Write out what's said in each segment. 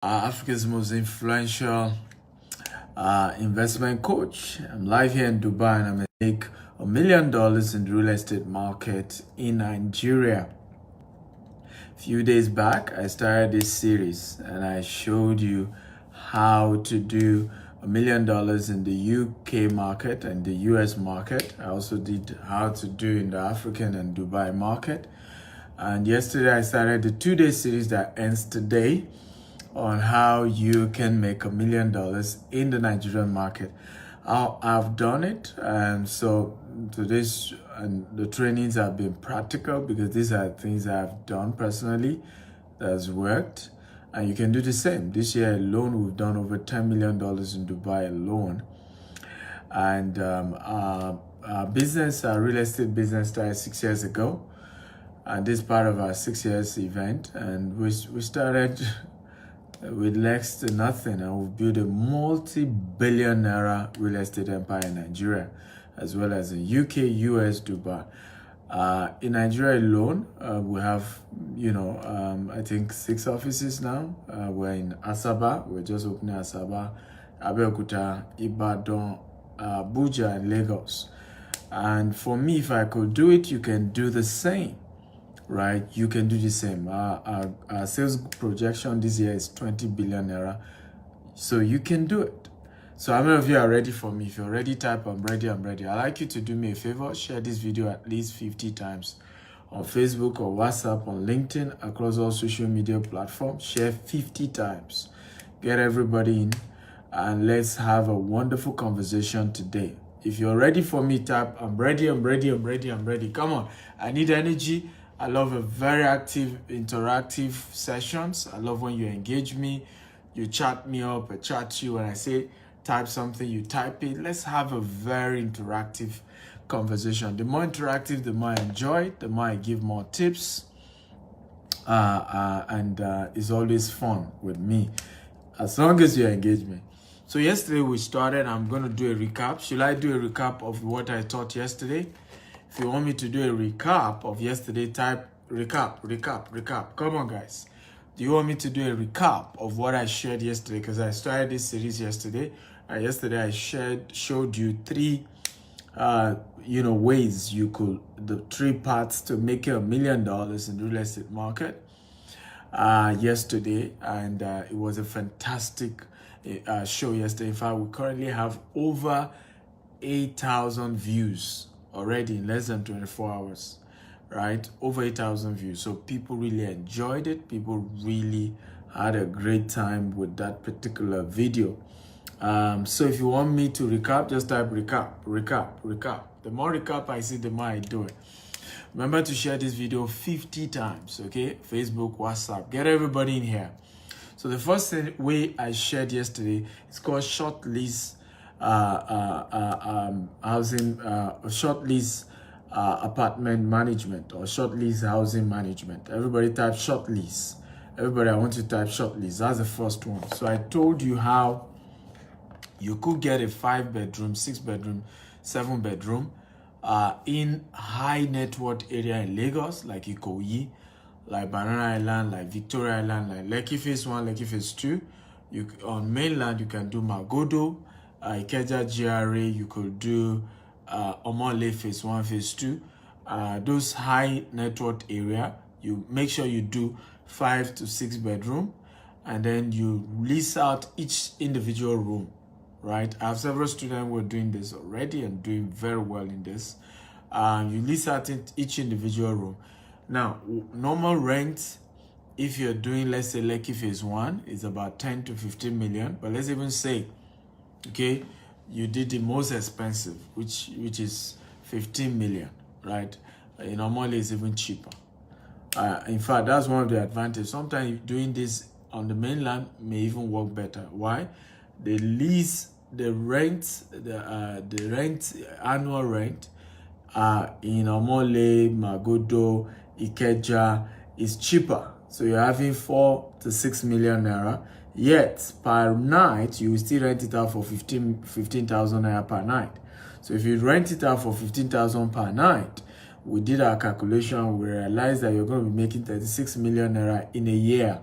Africa's most influential investment coach. I'm live here in Dubai and I'm going to make $1 million in the real estate market in Nigeria. A few days back, I started this series and I showed you how to do $1 million in the UK market and the US market. I also did how to do in the African and Dubai market. And yesterday I started the 2-day series that ends today on how you can make $1 million in the Nigerian market. I've done it, and so today's and the trainings have been practical because these are things I've done personally that's worked, and you can do the same. This year alone, we've done over $10 million in Dubai alone, and our business, our real estate business, started 6 years ago, and this is part of our 6 years event, and we started with next to nothing, and we've built a multi-billion naira real estate empire in Nigeria, as well as in UK, US, Dubai. In Nigeria alone, we have, I think 6 offices now. We're in Asaba, we're just opening Asaba, Abeokuta, Ibadan, Abuja, and Lagos. And for me, if I could do it, you can do the same. Right, you can do the same. Our sales projection this year is 20 billion naira, so you can do it. So how many of you are ready for me? If you're ready, type I'm ready, I'm ready. I'd like you to do me a favor, share this video at least 50 times on Facebook or WhatsApp, on LinkedIn, across all social media platforms. Share 50 times. Get everybody in and let's have a wonderful conversation today. If you're ready for me, type I'm ready, I'm ready, I'm ready, I'm ready. Come on, I need energy. I love a very active, interactive sessions. I love when you engage me, you chat me up, I chat you. When I say type something, you type it. Let's have a very interactive conversation. The more interactive, the more I enjoy it, the more I give more tips. And it's always fun with me, as long as you engage me. So yesterday we started. I'm going to do a recap. Should I do a recap of what I taught yesterday? If you want me to do a recap of yesterday, type recap. Come on, guys. Do you want me to do a recap of what I shared yesterday? Because I started this series yesterday. Yesterday, I showed you 3, ways you could, the 3 parts to make $1 million in the real estate market yesterday. And it was a fantastic show yesterday. In fact, we currently have over 8,000 views already in less than 24 hours, right? Over 8,000 views. So people really enjoyed it. People really had a great time with that particular video. So if you want me to recap, just type recap. The more recap I see, the more I do it. Remember to share this video 50 times, okay? Facebook, WhatsApp, get everybody in here. So the first way I shared yesterday is called short lease housing, short lease apartment management, or short lease housing management. Everybody type short lease. Everybody, I want you to type short lease. That's the first one. So I told you how you could get a 5-bedroom, 6-bedroom, 7-bedroom in high net worth area in Lagos, like Ikoyi, like Banana Island, like Victoria Island, like Lekki Phase 1, Lekki Phase 2. On mainland, you can do Magodo, Ikeja GRA, you could do Omole Phase 1, Phase 2. Those high net worth area, you make sure you do 5 to 6 bedroom, and then you lease out each individual room, right? I have several students who are doing this already and doing very well in this. You lease out each individual room. Now, normal rent, if you're doing, let's say, Lekki Phase 1, is about 10 to 15 million, but let's even say, okay, you did the most expensive, which is 15 million, right? Normally it's even cheaper. In fact, that's one of the advantages. Sometimes doing this on the mainland may even work better. Why? The lease, the rent, the rent, annual rent, in Omole, Magodo, Ikeja is cheaper. So you're having 4 to 6 million naira. Yet per night, you will still rent it out for 15,000 naira per night. So if you rent it out for 15,000 per night, we did our calculation, we realized that you're going to be making 36 million naira in a year.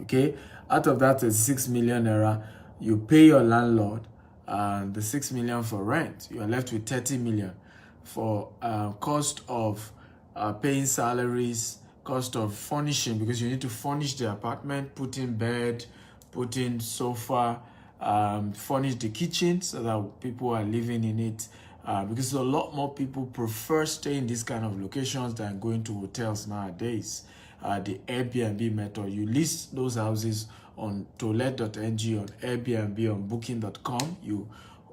Okay, Out of that is 6 million naira. You pay your landlord the 6 million for rent. You are left with 30 million for cost of paying salaries, cost of furnishing, because you need to furnish the apartment, put in bed, put in sofa, furnish the kitchen so that people are living in it. Because a lot more people prefer staying in these kind of locations than going to hotels nowadays. The Airbnb method, you list those houses on tolet.ng, on Airbnb, on booking.com. You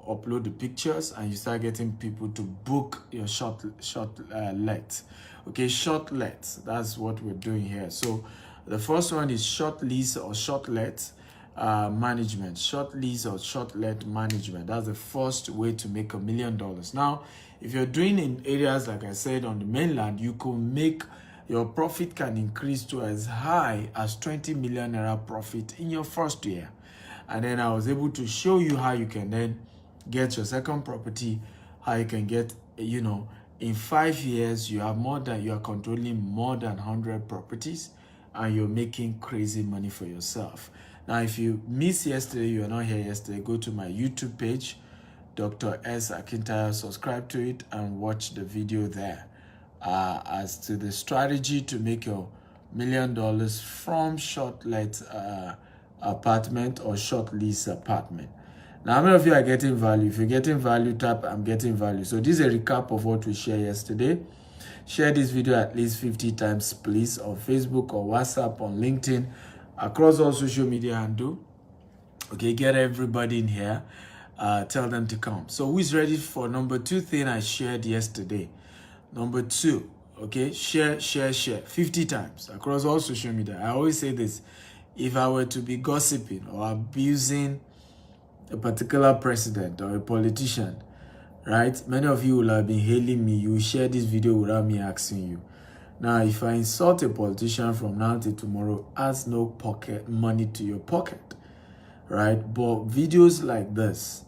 upload the pictures and you start getting people to book your short let. Okay, short let. That's what we're doing here. So the first one is short lease or short let management. Short lease or short let management. That's the first way to make $1 million. Now, if you're doing in areas like I said on the mainland, you could make your profit can increase to as high as 20 million naira profit in your first year. And then I was able to show you how you can then get your second property, how you can get, in 5 years, you are controlling more than 100 properties and you're making crazy money for yourself. Now, if you missed yesterday, you are not here yesterday, go to my YouTube page, Dr. S. Akintayo, subscribe to it and watch the video there. As to the strategy to make your $1 million from short let apartment or short lease apartment. Now, how many of you are getting value? If you're getting value, tap I'm getting value. So this is a recap of what we shared yesterday. Share this video at least 50 times, please, on Facebook or WhatsApp, on LinkedIn, across all social media handle. Okay, get everybody in here. Tell them to come. So who is ready for number 2 thing I shared yesterday? Number 2, okay, share 50 times across all social media. I always say this: if I were to be gossiping or abusing a particular president or a politician, right, many of you will have been hailing me. You will share this video without me asking you. Now, if I insult a politician from now till tomorrow, adds no pocket money to your pocket, right? But videos like this,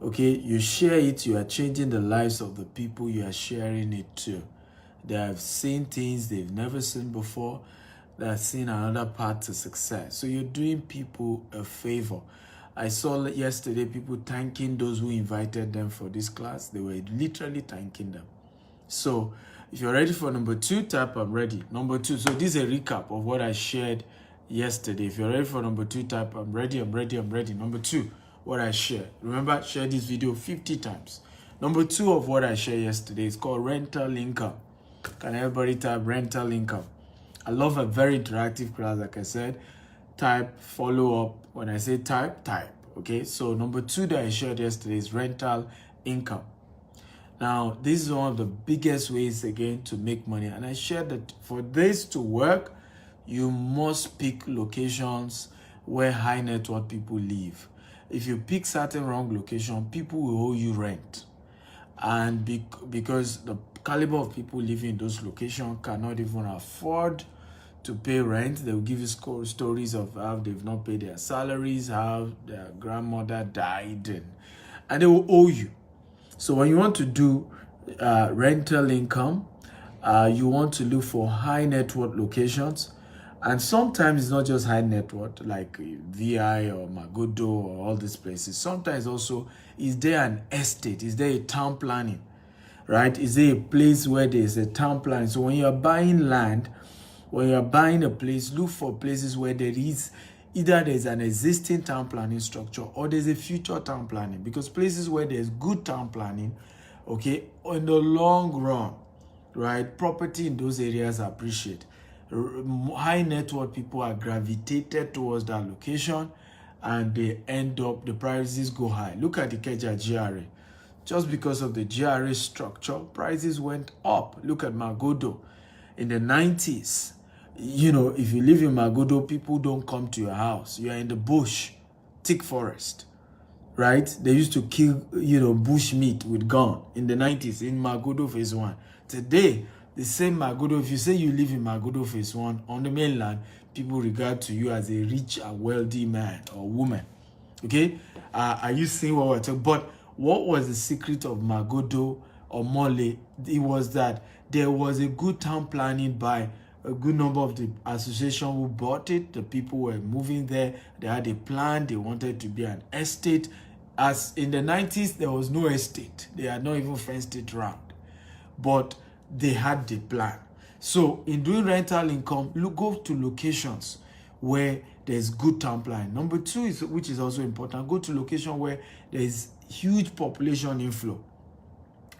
okay, you share it, you are changing the lives of the people you are sharing it to. They have seen things they've never seen before. They have seen another path to success. So you're doing people a favor. I saw yesterday people thanking those who invited them for this class. They were literally thanking them. So if you're ready for number 2, tap I'm ready. Number 2. So this is a recap of what I shared yesterday. If you're ready for number 2, tap I'm ready. Number 2. What I shared. Remember, share this video 50 times. Number 2 of what I shared yesterday is called rental income. Can everybody type rental income? I love a very interactive class, like I said. Type, follow up. When I say type. Okay, so number 2 that I shared yesterday is rental income. Now, this is one of the biggest ways, again, to make money. And I shared that for this to work, you must pick locations where high net worth people live. If you pick certain wrong location, people will owe you rent. And because the caliber of people living in those locations cannot even afford to pay rent, they will give you stories of how they've not paid their salaries, how their grandmother died, and they will owe you. So when you want to do rental income, you want to look for high net worth locations. And sometimes it's not just high net worth, like VI or Magodo or all these places. Sometimes also, is there an estate? Is there a town planning, right? Is there a place where there's a town planning? So when you're buying land, when you're buying a place, look for places where there is either there's an existing town planning structure or there's a future town planning. Because places where there's good town planning, okay, in the long run, right, property in those areas appreciate. High net worth people are gravitated towards that location and they end up, the prices go high. Look at the Ikeja GRA. Just because of the GRA structure, prices went up. Look at Magodo. In the 90s, if you live in Magodo, people don't come to your house. You are in the bush, thick forest, right? They used to kill, bush meat with gun in the 90s in Magodo Phase 1. Today, the same Magodo, if you say you live in Magodo Phase 1 on the mainland, people regard to you as a rich and wealthy man or woman. Okay? Are you seeing what we're talking about? But what was the secret of Magodo or Mole? It was that there was a good town planning by a good number of the association who bought it. The people were moving there. They had a plan. They wanted to be an estate. As in the 90s, there was no estate. They had not even fenced it round. But they had the plan. So in doing rental income, go to locations where there's good town plan. Number two, is which is also important, go to location where there's huge population inflow.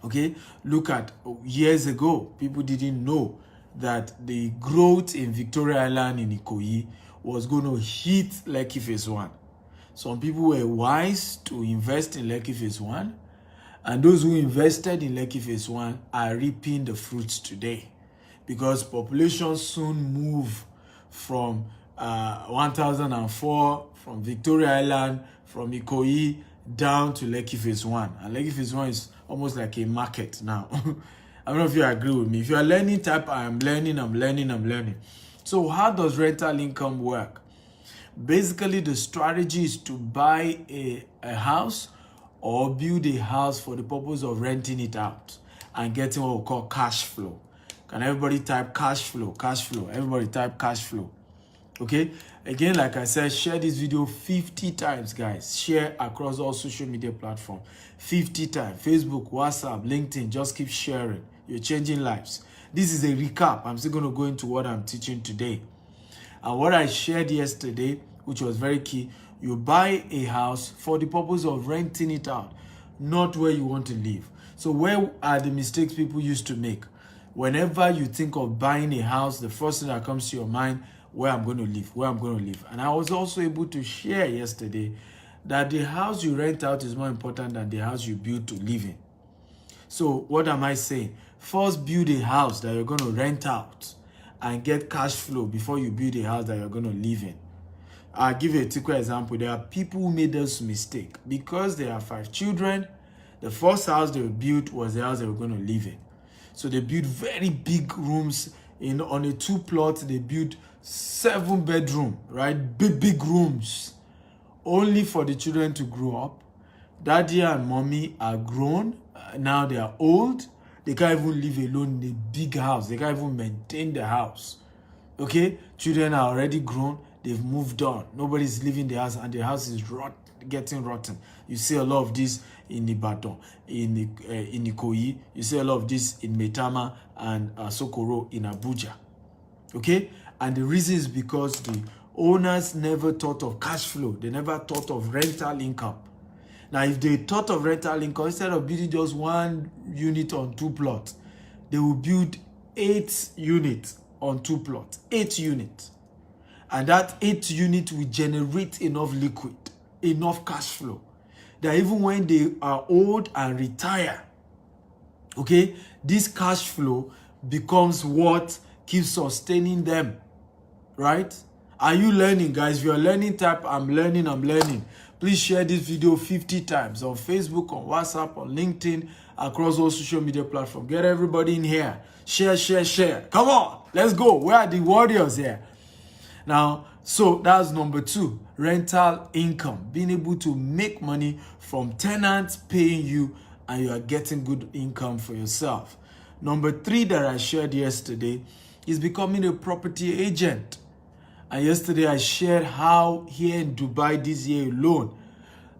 Okay, look at years ago, people didn't know that the growth in Victoria Island in Ikoyi was going to hit Lekki Phase 1. Some people were wise to invest in Lekki Phase 1, and those who invested in Lekki Phase 1 are reaping the fruits today, because population soon move from 1004, from Victoria Island, from Ikoyi down to Lekki Phase 1. And Lekki Phase 1 is almost like a market now. I don't know if you agree with me. If you are learning type, I'm learning. So how does rental income work? Basically, the strategy is to buy a house or build a house for the purpose of renting it out and getting what we call cash flow. Can everybody type cash flow? Cash flow. Everybody type cash flow. Okay, again, like I said, share this video 50 times, guys. Share across all social media platforms 50 times. Facebook, WhatsApp, LinkedIn. Just keep sharing. You're changing lives. This is a recap. I'm still going to go into what I'm teaching today. And what I shared yesterday, which was very key, you buy a house for the purpose of renting it out, not where you want to live. So where are the mistakes people used to make? Whenever you think of buying a house, the first thing that comes to your mind, where I'm going to live. And I was also able to share yesterday that the house you rent out is more important than the house you build to live in. So what am I saying? First, build a house that you're going to rent out and get cash flow before you build a house that you're going to live in. I'll give you a typical example. There are people who made this mistake because they have 5 children. The first house they built was the house they were going to live in. So they built very big rooms. On a 2 plot, they built 7 bedroom, right? Big rooms, only for the children to grow up. Daddy and mommy are grown. Now they are old. They can't even live alone in a big house. They can't even maintain the house. Okay? Children are already grown. They've moved on. Nobody's living in the house, and the house is getting rotten. You see a lot of this in Ibadan, in Ikoyi. You see a lot of this in Maitama and Sokoro in Abuja. Okay? And the reason is because the owners never thought of cash flow. They never thought of rental income. Now, if they thought of rental income, instead of building just 1 unit on 2 plots, they will build 8 units on 2 plots. 8 units. And that 8 unit will generate enough liquid, enough cash flow, that even when they are old and retire, okay, this cash flow becomes what keeps sustaining them, right? Are you learning, guys? If you're learning, type I'm learning. Please share this video 50 times on Facebook, on WhatsApp, on LinkedIn, across all social media platforms. Get everybody in here. Share. Come on, let's go. Where are the warriors here? Now, so that's number 2, rental income. Being able to make money from tenants paying you, and you are getting good income for yourself. Number 3 that I shared yesterday is becoming a property agent. And yesterday I shared how here in Dubai this year alone,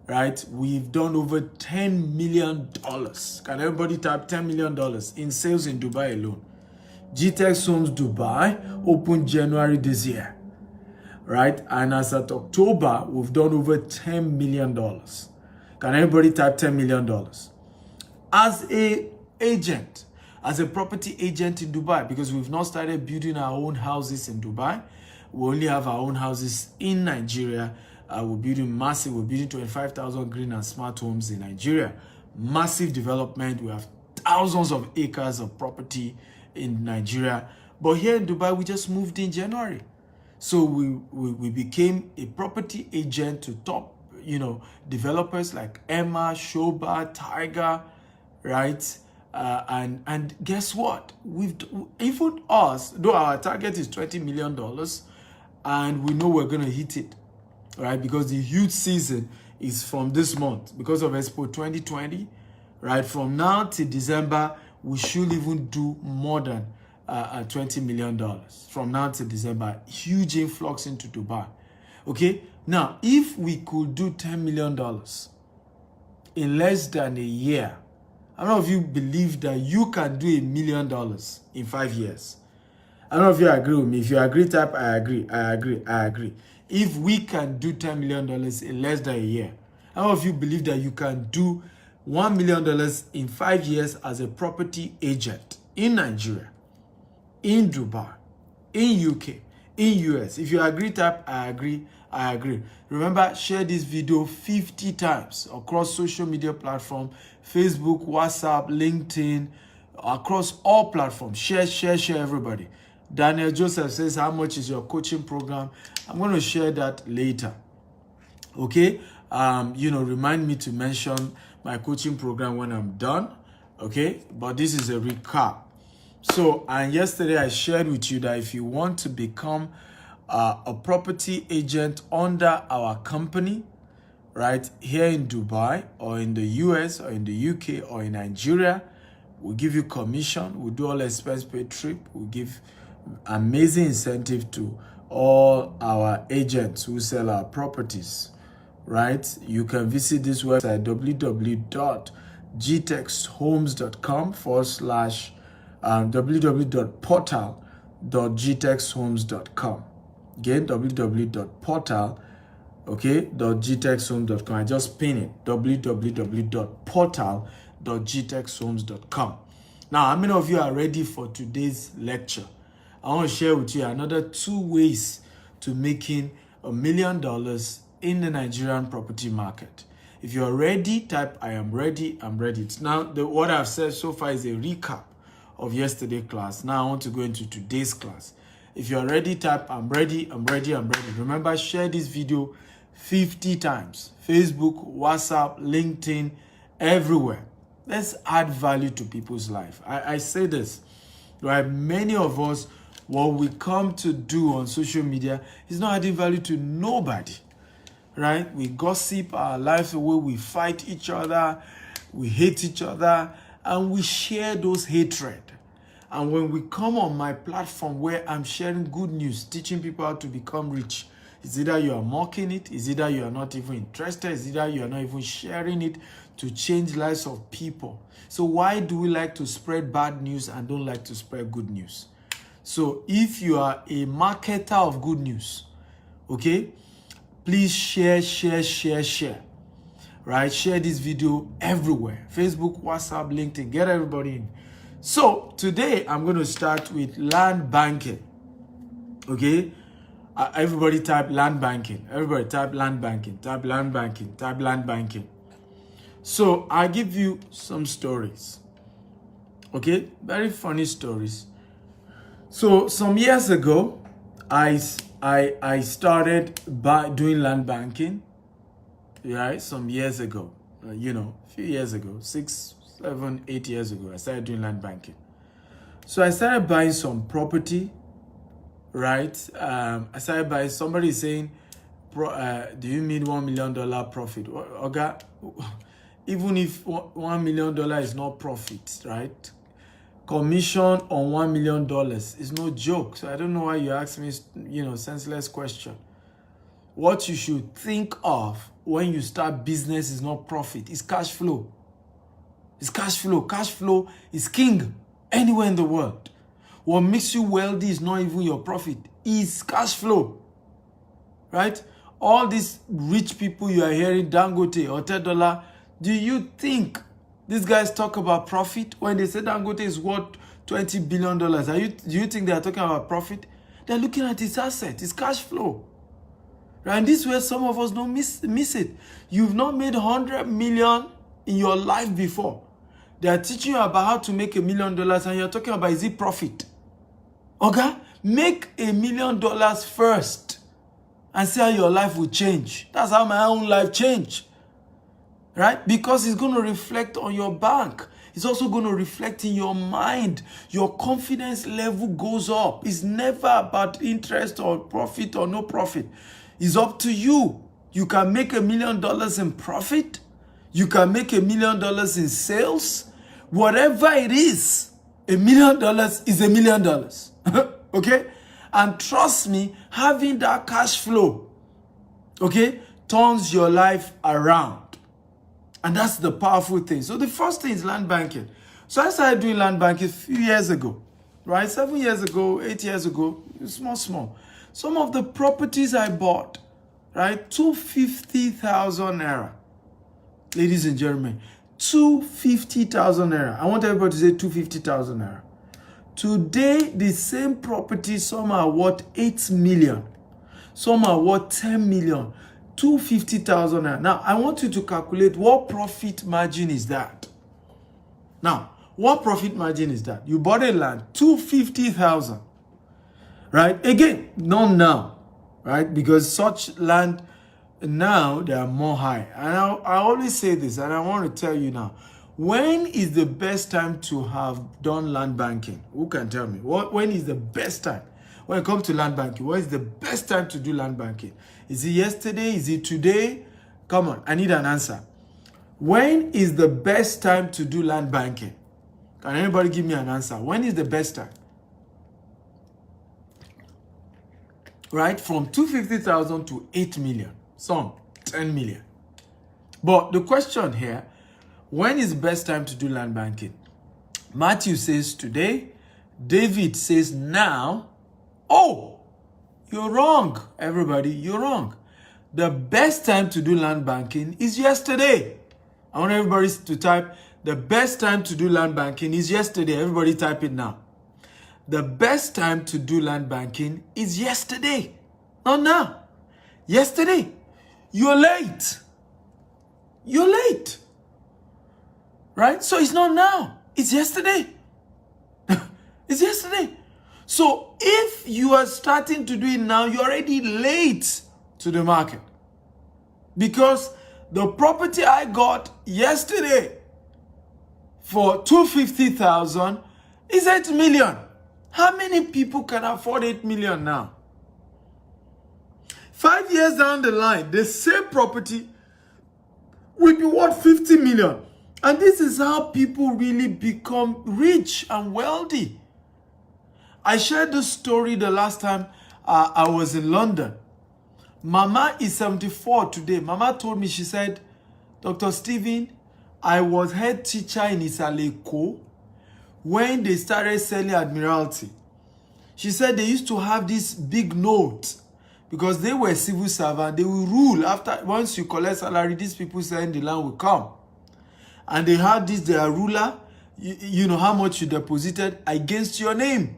right, we've done over $10 million. Can everybody type $10 million in sales in Dubai alone? GTEX Homes Dubai opened January this year, right? And as at October, we've done over $10 million. Can everybody type $10 million? As a agent, as a property agent in Dubai, because we've not started building our own houses in Dubai. We only have our own houses in Nigeria. We're building 25,000 green and smart homes in Nigeria. Massive development. We have thousands of acres of property in Nigeria. But here in Dubai, we just moved in January. So we became a property agent to top, developers like Emma, Shoba, Tiger, right? And guess what? Even us, though our target is $20 million, and we know we're going to hit it, right? Because the huge season is from this month because of Expo 2020, right? From now till December, we should even do more than $20 million from now to December. Huge influx into Dubai. Okay, now if we could do $10 million in less than a year, how many of you believe that you can do $1 million in 5 years? I don't know if you agree with me. If you agree, type I agree, I agree, I agree. If we can do $10 million in less than a year, how many of you believe that you can do $1 million in 5 years as a property agent in Nigeria, in Dubai, in UK, in US? If you agree, type I agree, I agree. Remember, share this video 50 times across social media platforms, Facebook, WhatsApp, LinkedIn, across all platforms. Share, everybody. Daniel Joseph says, how much is your coaching program? I'm going to share that later. Okay? Remind me to mention my coaching program when I'm done. Okay? But this is a recap. So, and yesterday I shared with you that if you want to become a property agent under our company, right, here in Dubai or in the US or in the UK or in Nigeria, we'll give you commission, we'll do all expense paid trip, we'll give amazing incentive to all our agents who sell our properties, right? You can visit this website, www.gtexhomes.com www.portal.gtexhomes.com. Again, www.portal.gtexhomes.com. I just pin it, www.portal.gtexhomes.com. Now, how many of you are ready for today's lecture? I want to share with you another 2 ways to making $1 million in the Nigerian property market. If you're ready, type I am ready, I'm ready. Now, what I've said so far is a recap of yesterday's class. Now I want to go into today's class. If you're ready, type I'm ready, I'm ready, I'm ready. Remember, share this video 50 times. Facebook, WhatsApp, LinkedIn, everywhere. Let's add value to people's life. I say this, right? Many of us, what we come to do on social media is not adding value to nobody, right? We gossip our lives away, we fight each other, we hate each other, and we share those hatred. And when we come on my platform where I'm sharing good news, teaching people how to become rich, it's either you are mocking it, it's either you are not even interested, it's either you are not even sharing it to change lives of people. So why do we like to spread bad news and don't like to spread good news? So if you are a marketer of good news, okay, please share, right? Share this video everywhere. Facebook, WhatsApp, LinkedIn, get everybody in. So today I'm going to start with land banking, okay? Everybody type land banking. Everybody type land banking, type land banking, type land banking. So I'll give you some stories, okay? Very funny stories. So some years ago, I started by doing land banking, right? Some years ago, a few years ago, 6, 7, 8 years ago, I started doing land banking. So I started buying some property, right? I started buying, somebody saying, do you mean $1 million profit? Okay, even if $1 million is not profit, right? Commission on $1 million is no joke. So I don't know why you ask me, senseless question. What you should think of when you start business is not profit, it's cash flow. It's cash flow. Cash flow is king anywhere in the world. What makes you wealthy is not even your profit, it's cash flow, right? All these rich people you are hearing, Dangote or $10, do you think these guys talk about profit? When they say Dangote is worth $20 billion, do you think they are talking about profit? They're looking at its asset, its cash flow. Right? And this is where some of us don't miss it. You've not made 100 million in your life before. They are teaching you about how to make $1 million and you're talking about, is it profit? Okay? Make $1 million first and see how your life will change. That's how my own life changed. Right? Because it's going to reflect on your bank. It's also going to reflect in your mind. Your confidence level goes up. It's never about interest or profit or no profit. It's up to you. You can make $1 million in profit. You can make $1 million in sales. Whatever it is, $1 million is $1 million. Okay? And trust me, having that cash flow, okay, turns your life around. And that's the powerful thing. So the first thing is land banking. So I started doing land banking a few years ago, right? 7 years ago, 8 years ago, small. Some of the properties I bought, right? 250,000 naira. Ladies and gentlemen, 250,000 naira. I want everybody to say 250,000 naira. Today, the same property, some are worth 8 million. Some are worth 10 million. 250,000 naira. Now, I want you to calculate what profit margin is that. Now, what profit margin is that? You bought a land, 250,000. Right? Again, not now. Right? Because such land now, they are more high. And I always say this, and I want to tell you now. When is the best time to have done land banking? Who can tell me? When is the best time? When it comes to land banking, what is the best time to do land banking? Is it yesterday? Is it today? Come on, I need an answer. When is the best time to do land banking? Can anybody give me an answer? When is the best time? Right? From 250,000 to 8 million. Some 10 million. But the question here, when is the best time to do land banking? Matthew says today. David says now. Oh, you're wrong, everybody. You're wrong. The best time to do land banking is yesterday. I want everybody to type, the best time to do land banking is yesterday. Everybody type it now. The best time to do land banking is yesterday. Not now. Yesterday. You're late. You're late. Right? So it's not now. It's yesterday. It's yesterday. So if you are starting to do it now, you're already late to the market. Because the property I got yesterday for 250,000 is 8 million. How many people can afford 8 million now? 5 years down the line, the same property will be worth 50 million. And this is how people really become rich and wealthy. I shared this story the last time I was in London. Mama is 74 today. Mama told me, she said, Dr. Stephen, I was head teacher in Isaleko when they started selling Admiralty. She said they used to have this big note because they were civil servants. They will rule after, once you collect salary, these people saying the land will come. And they had this, their ruler, you know how much you deposited against your name.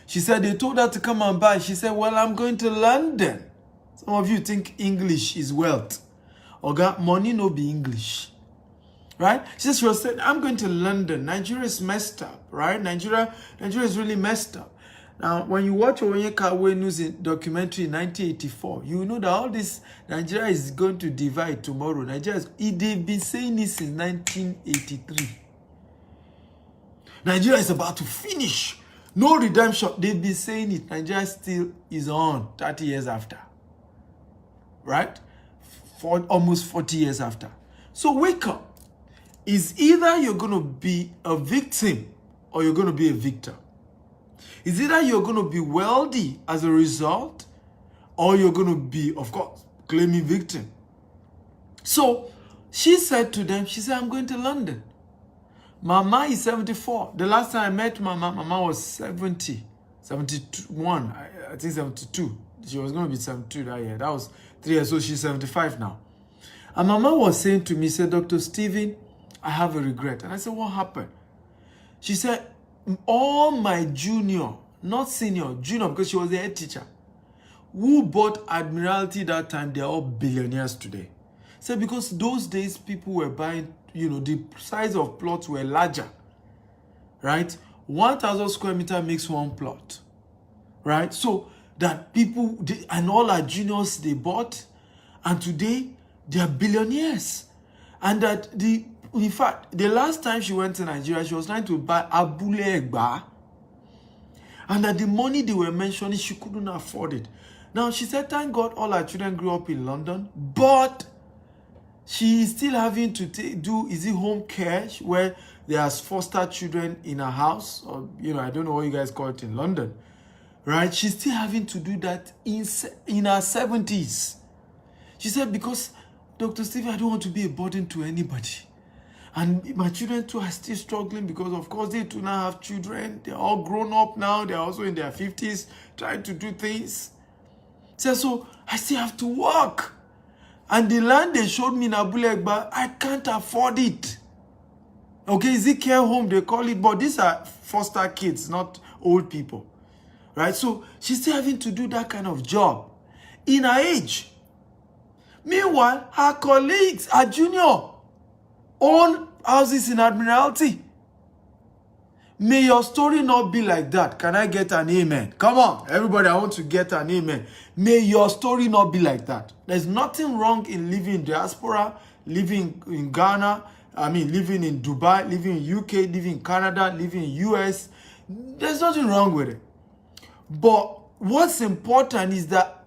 She said they told her to come and buy. She said, well, I'm going to London. Some of you think English is wealth. Oga, money no be English. Right? She was saying, I'm going to London. Nigeria is messed up, right? Nigeria is really messed up. Now, when you watch Onyeka News documentary in 1984, you know that all this Nigeria is going to divide tomorrow. They've been saying this since 1983. Nigeria is about to finish. No redemption. They've been saying it. Nigeria still is on 30 years after. Right? For almost 40 years after. So wake up. Is either you're going to be a victim or you're going to be a victor. Is either you're going to be wealthy as a result or you're going to be, of course, claiming victim. So she said to them, she said, I'm going to London. Mama is 74. The last time I met Mama was 70, 71, I think 72. She was going to be 72 that year. That was 3 years, so she's 75 now. And Mama was saying to me, said, Dr. Stephen, I have a regret. And I said, what happened? She said, all my junior, not senior, junior, because she was the head teacher, who bought Admiralty that time, they're all billionaires today. Said because those days people were buying, you know, the size of plots were larger, right? 1,000 square meter makes one plot, right? So that people, and all our juniors, they bought, and today they are billionaires. And that in fact, the last time she went to Nigeria, she was trying to buy Abule Egba, and that the money they were mentioning, she couldn't afford it. Now, she said, thank God all our children grew up in London, but She is still having to do, is it home care, where there's foster children in her house, or, I don't know what you guys call it in London, right? She's still having to do that in her 70s. She said, because, Dr. Stephen, I don't want to be a burden to anybody. And my children too are still struggling because, of course, they do not have children. They're all grown up now. They're also in their 50s trying to do things. So I still have to work. And the land they showed me in Abule Egba, I can't afford it. Okay, is it care home they call it? But these are foster kids, not old people. Right? So she's still having to do that kind of job in her age. Meanwhile, her colleagues, her junior, own houses in Admiralty. May your story not be like that. Can I get an amen? Come on, everybody, I want to get an amen. May your story not be like that. There's nothing wrong in living in diaspora, living in Ghana, living in Dubai, living in UK, living in Canada, living in US. There's nothing wrong with it. But what's important is that,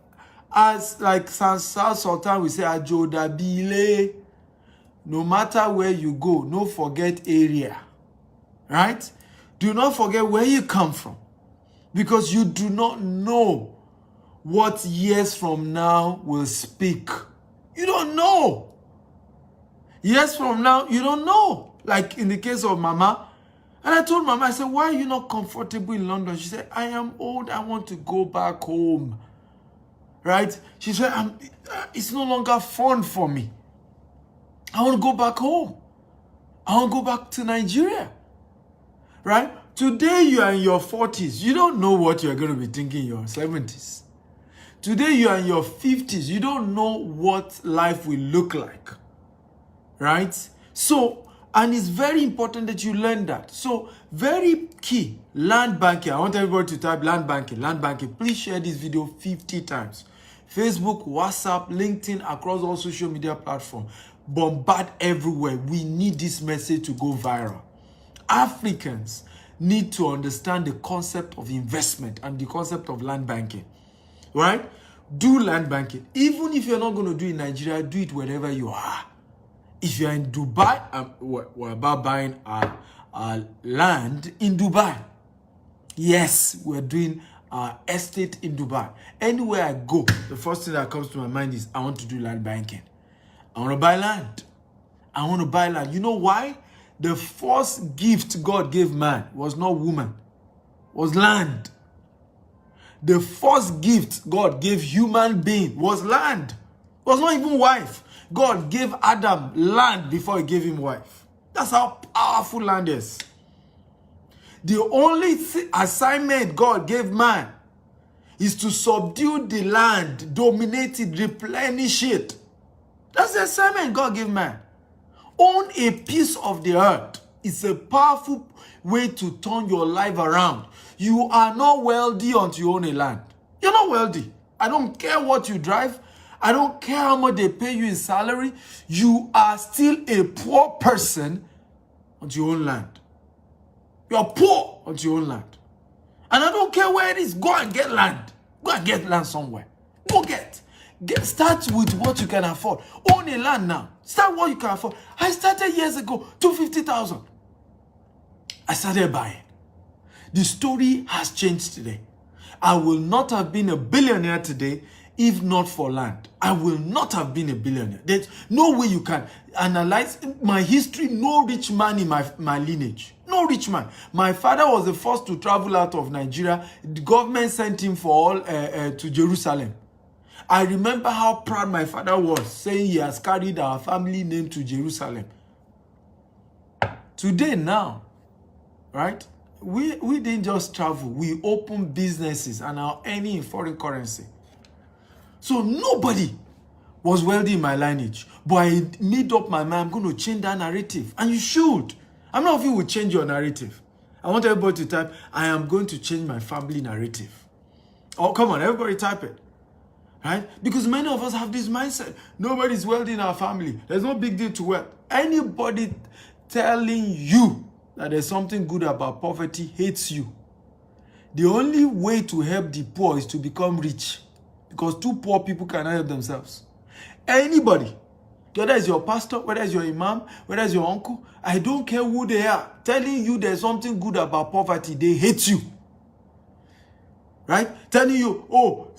as like Sansal Sultan will say, Ajoda Bile, no matter where you go, no forget area. Right? Do not forget where you come from. Because you do not know what years from now will speak. You don't know. Years from now, you don't know. Like in the case of Mama. And I told Mama, I said, why are you not comfortable in London? She said, I am old. I want to go back home. Right? She said, it's no longer fun for me. I want to go back home. I want to go back to Nigeria. Right? Today you are in your 40s. You don't know what you're going to be thinking in your 70s. Today you are in your 50s. You don't know what life will look like. Right? So, and it's very important that you learn that. So, very key, land banking. I want everybody to type land banking, land banking. Please share this video 50 times. Facebook, WhatsApp, LinkedIn, across all social media platforms. Bombard everywhere. We need this message to go viral. Africans need to understand the concept of investment and the concept of land banking. Right? Do land banking. Even if you're not going to do it in Nigeria, do it wherever you are. If you're in Dubai, we're about buying our land in Dubai. Yes, we're doing our estate in Dubai. Anywhere I go, the first thing that comes to my mind is I want to do land banking. I want to buy land. I want to buy land. You know why? The first gift God gave man was not woman, was land. The first gift God gave human being was land. It was not even wife. God gave Adam land before he gave him wife. That's how powerful land is. The only assignment God gave man is to subdue the land, dominate it, replenish it. That's the assignment God gave man. Own a piece of the earth. It's a powerful way to turn your life around. You are not wealthy until you own a land. You're not wealthy. I don't care what you drive. I don't care how much they pay you in salary. You are still a poor person until you own land. You're poor until you own land. And I don't care where it is. Go and get land. Go and get land somewhere. Go get. Start with what you can afford. Own a land now. Start what you can afford. I started years ago, 250,000. I started buying. The story has changed today. I will not have been a billionaire today if not for land. I will not have been a billionaire. There's no way you can analyze my history. No rich man in my lineage. No rich man. My father was the first to travel out of Nigeria. The government sent him for all to Jerusalem. I remember how proud my father was, saying he has carried our family name to Jerusalem. Today now, right? We didn't just travel. We opened businesses and are earning in foreign currency. So nobody was wealthy in my lineage. But I made up my mind, I'm going to change that narrative. And you should. How many of you will change your narrative? I want everybody to type, I am going to change my family narrative. Oh, come on, everybody type it. Right? Because many of us have this mindset. Nobody's wealthy in our family. There's no big deal to wealth. Anybody telling you that there's something good about poverty hates you. The only way to help the poor is to become rich. Because two poor people cannot help themselves. Anybody whether it's your pastor, whether it's your imam, whether it's your uncle, I don't care who they are, telling you there's something good about poverty, they hate you. Right? Telling you, oh,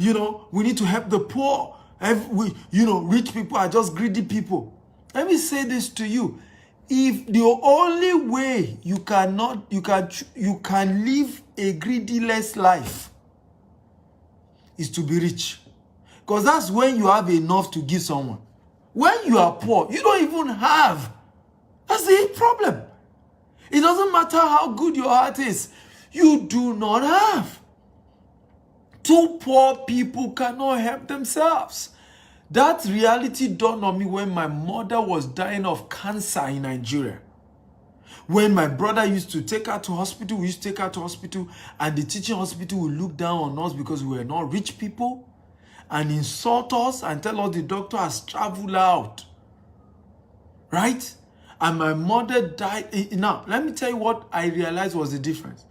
we need to help the poor. Rich people are just greedy people. Let me say this to you. If the only way you can live a greediless life is to be rich, because that's when you have enough to give someone. When you are poor, you don't even have. That's the problem. It doesn't matter how good your heart is, you do not have. Two poor people cannot help themselves. That reality dawned on me when my mother was dying of cancer in Nigeria. When my brother used to take her to hospital, we used to take her to hospital, and the teaching hospital would look down on us because we were not rich people and insult us and tell us the doctor has traveled out. Right? And my mother died. Now, let me tell you what I realized was the difference.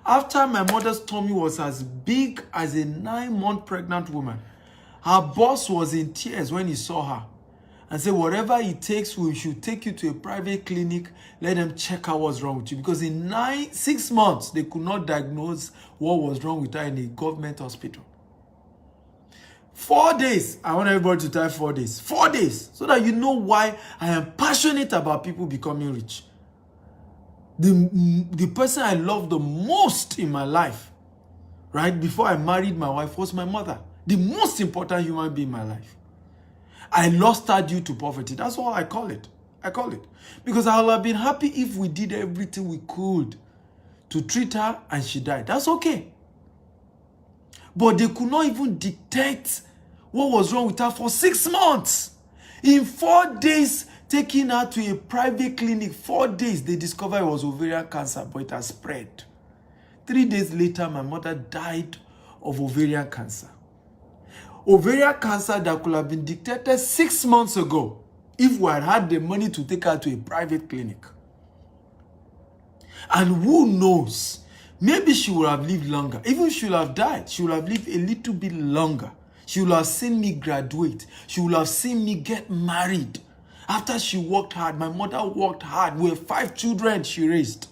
After my mother's tummy was as big as a 9-month pregnant woman, her boss was in tears when he saw her and said, whatever it takes, we should take you to a private clinic, let them check out what's wrong with you. Because in 6 months, they could not diagnose what was wrong with her in a government hospital. 4 days. I want everybody to type 4 days. 4 days. So that you know why I am passionate about people becoming rich. The person I loved the most in my life, right, before I married my wife, was my mother. The most important human being in my life. I lost her due to poverty. That's all I call it. Because I would have been happy if we did everything we could to treat her and she died. That's okay. But they could not even detect what was wrong with her for 6 months. In 4 days, taking her to a private clinic, 4 days, they discovered it was ovarian cancer, but it has spread. 3 days later, my mother died of ovarian cancer. Ovarian cancer that could have been detected 6 months ago if we had had the money to take her to a private clinic. And who knows, maybe she would have lived longer. Even if she would have died, she would have lived a little bit longer. She would have seen me graduate. She would have seen me get married. After she worked hard, my mother worked hard. We have 5 children she raised.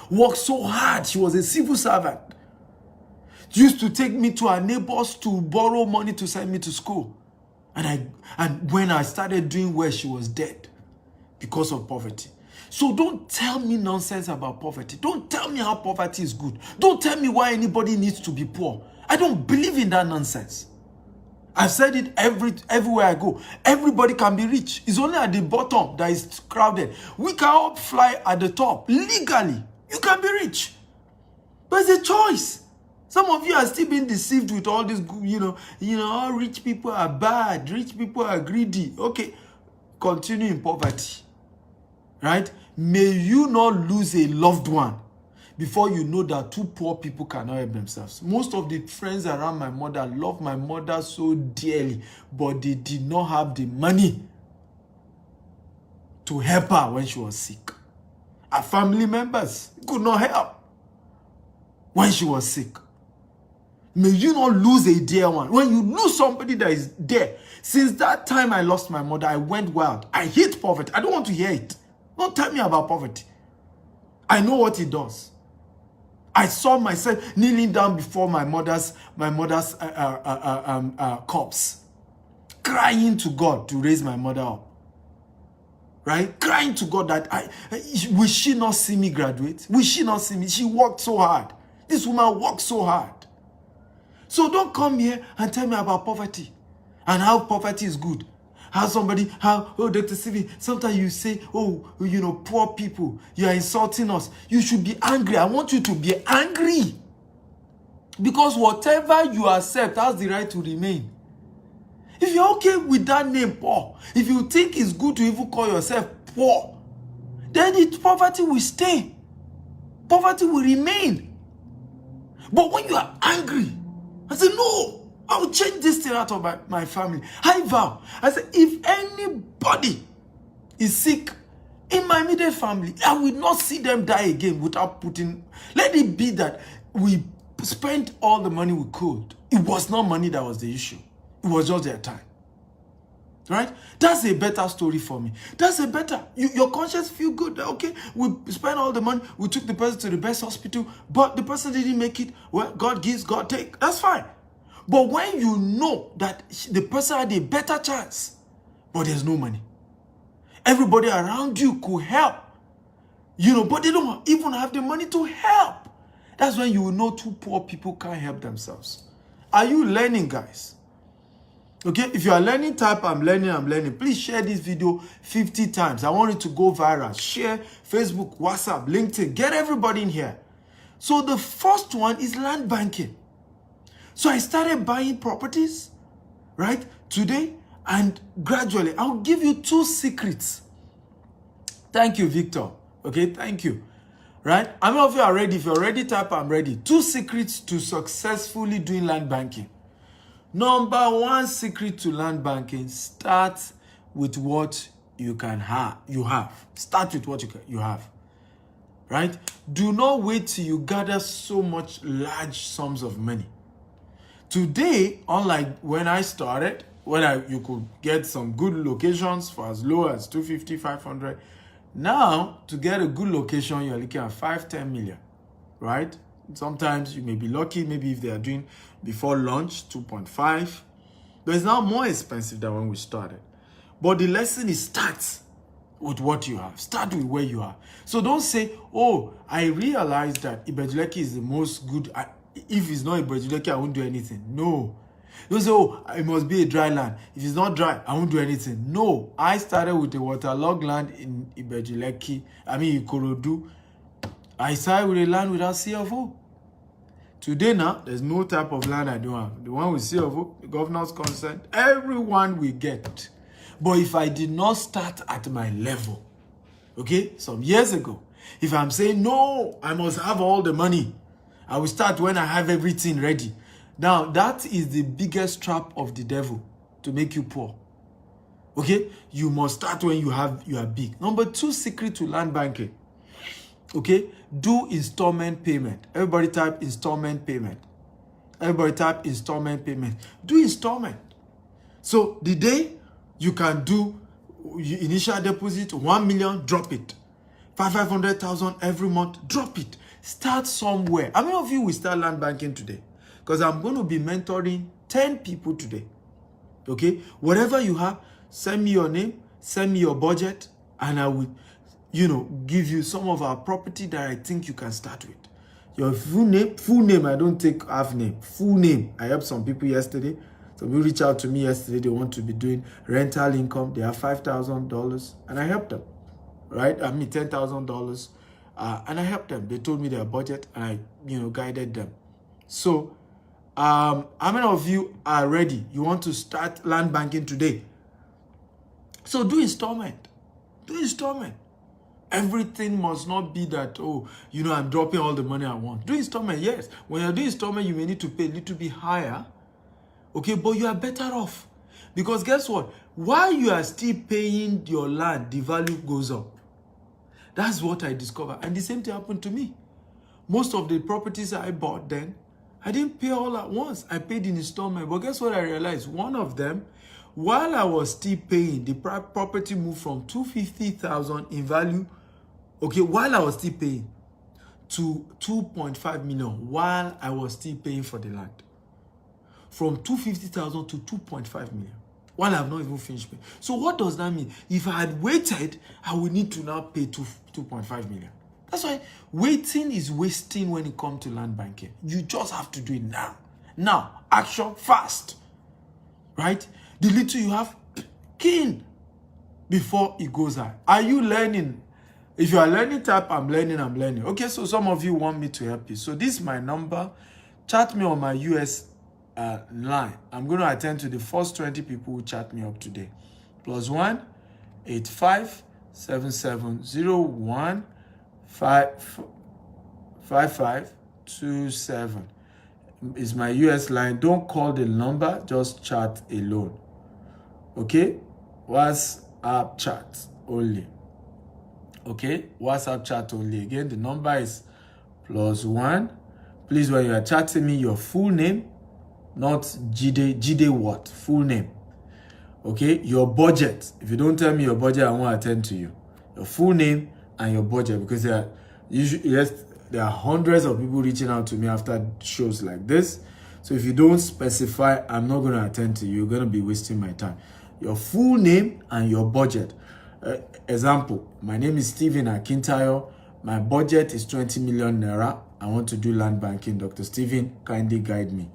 Worked so hard. She was a civil servant. Used to take me to her neighbors to borrow money to send me to school. And when I started doing well, she was dead because of poverty. So don't tell me nonsense about poverty. Don't tell me how poverty is good. Don't tell me why anybody needs to be poor. I don't believe in that nonsense. I've said it everywhere I go. Everybody can be rich. It's only at the bottom that is crowded. We can all fly at the top. Legally, you can be rich. But it's a choice. Some of you are still being deceived with all this, all rich people are bad. Rich people are greedy. Okay, continue in poverty. Right? May you not lose a loved one before you know that 2 poor people cannot help themselves. Most of the friends around my mother love my mother so dearly, but they did not have the money to help her when she was sick. Her family members could not help when she was sick. May you not lose a dear one. When you lose somebody that is dear. Since that time I lost my mother, I went wild. I hate poverty. I don't want to hear it. Don't tell me about poverty. I know what it does. I saw myself kneeling down before my mother's corpse, crying to God to raise my mother up. Right? Crying to God that will she not see me graduate? Will she not see me? She worked so hard. This woman worked so hard. So don't come here and tell me about poverty and how poverty is good. Dr. Stephen, sometimes you say, poor people, you are insulting us. You should be angry. I want you to be angry. Because whatever you accept has the right to remain. If you're okay with that name, poor, if you think it's good to even call yourself poor, then poverty will stay. Poverty will remain. But when you are angry, I say, no, I will change this thing out of my family. I vow. I say, if anybody is sick in my immediate family, I will not see them die again without let it be that we spent all the money we could. It was not money that was the issue. It was just their time. Right? That's a better story for me. That's a better, your conscience feel good. Okay, we spent all the money, we took the person to the best hospital, but the person didn't make it. Well, God gives, God take. That's fine. But when you know that the person had a better chance, but there's no money, everybody around you could help, but they don't even have the money to help. That's when you will know two poor people can't help themselves. Are you learning, guys? Okay, if you are learning, type I'm learning. Please share this video 50 times. I want it to go viral. Share Facebook, WhatsApp, LinkedIn. Get everybody in here. So the first one is land banking. So I started buying properties, right, today, and gradually I'll give you 2 secrets. Thank you, Victor. Okay, thank you. Right? How many of you are ready? If you're ready, type I'm ready. 2 secrets to successfully doing land banking. Number 1 secret to land banking: start with what you have. Start with what you have. Right? Do not wait till you gather so much large sums of money. Today, unlike when I started, you could get some good locations for as low as 250, 500. Now, to get a good location, you're looking at 5-10 million, right? Sometimes you may be lucky, maybe if they are doing before launch, 2.5. But it's now more expensive than when we started. But the lesson is start with what you have. Start with where you are. So don't say, oh, I realized that Ibeju Lekki is the most good. If it's not Ibeju Lekki, I won't do anything. No. Don't say, oh, it must be a dry land. If it's not dry, I won't do anything. No. I started with a waterlogged land in Ibeju Lekki. Ikorodu. I started with a land without CFO. Today now, there's no type of land I don't have. The one with CFO, the governor's consent, everyone will get. But if I did not start at my level, okay, some years ago, if I'm saying, no, I must have all the money, I will start when I have everything ready. Now, that is the biggest trap of the devil, to make you poor. Okay? You must start when you are big. Number 2 secret to land banking. Okay? Do installment payment. Everybody type installment payment. Everybody type installment payment. Do installment. So the day you can do initial deposit, 1 million, drop it. 500,000 every month, drop it. Start somewhere. How many of you will start land banking today? Because I'm going to be mentoring 10 people today. Okay? Whatever you have, send me your name, send me your budget, and I will, give you some of our property that I think you can start with. Your full name, I don't take half name. Full name. I helped some people yesterday. So we reached out to me yesterday. They want to be doing rental income. They have $5,000, and I helped them. Right? $10,000. And I helped them. They told me their budget, and I, guided them. So, how many of you are ready? You want to start land banking today? So do installment. Do installment. Everything must not be that, I'm dropping all the money I want. Do installment, yes. When you're doing installment, you may need to pay a little bit higher. Okay, but you are better off. Because guess what? While you are still paying your land, the value goes up. That's what I discovered. And the same thing happened to me. Most of the properties I bought then, I didn't pay all at once. I paid in installment. But guess what I realized? One of them, while I was still paying, the property moved from 250,000 in value, okay, while I was still paying, to 2.5 million while I was still paying for the land. From 250,000 to 2.5 million while I have not even finished paying. So what does that mean? If I had waited, I would need to now pay 2.5 million. That's why waiting is wasting when it comes to land banking. You just have to do it now. Now, action fast. Right? The little you have, keen before it goes high. Are you learning? If you are learning, type I'm learning. Okay, so some of you want me to help you. So this is my number. Chat me on my US line. I'm going to attend to the first 20 people who chat me up today. +1 85 7701 5527 is my US line. Don't call the number, just chat alone. Okay? WhatsApp chat only. Okay? WhatsApp chat only. Again, the number is +1. Please, when you are chatting me, your full name, not Jide what? Full name. Okay, your budget. If you don't tell me your budget, I won't attend to you. Your full name and your budget, because there are usually, yes, there are hundreds of people reaching out to me after shows like this. So if you don't specify, I'm not going to attend to you. You're going to be wasting my time. Your full name and your budget. Example, my name is Stephen Akintayo. My budget is 20 million naira. I want to do land banking. Dr. Stephen, kindly guide me.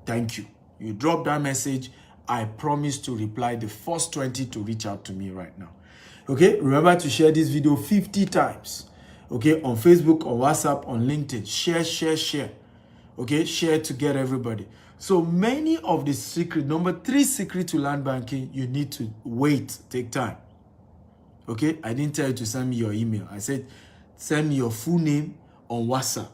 Thank you. You drop that message. I promise to reply the first 20 to reach out to me right now. Okay, remember to share this video 50 times. Okay, on Facebook, on WhatsApp, on LinkedIn. Share. Okay, share to get everybody. So many of the secret, number 3 secret to land banking, you need to wait, take time. Okay, I didn't tell you to send me your email. I said, send me your full name on WhatsApp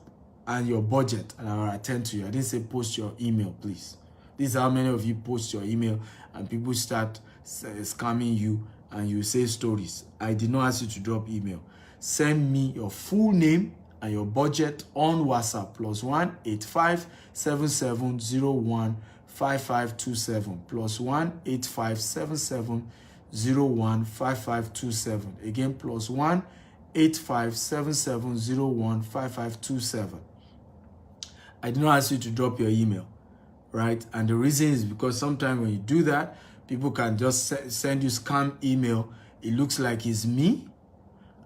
and your budget, and I will attend to you. I didn't say post your email, please. This is how many of you post your email and people start scamming you and you say stories. I did not ask you to drop email. Send me your full name and your budget on WhatsApp, +1 85 7701 5527, +1 85 7701 5527. Again, +1 85 7701 5527. I did not ask you to drop your email. Right? And the reason is because sometimes when you do that, people can just send you scam email. It looks like it's me.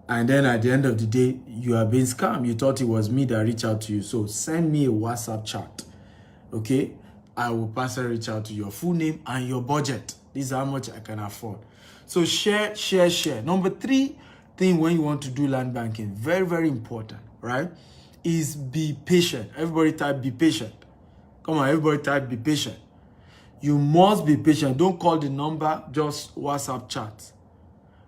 And then at the end of the day, you are being scammed. You thought it was me that reached out to you. So send me a WhatsApp chat. Okay? I will personally reach out to your full name and your budget. This is how much I can afford. So share. Number 3 thing when you want to do land banking, very, very important, right? Is be patient. Everybody type be patient. Come on, everybody type be patient. You must be patient. Don't call the number, just WhatsApp chat.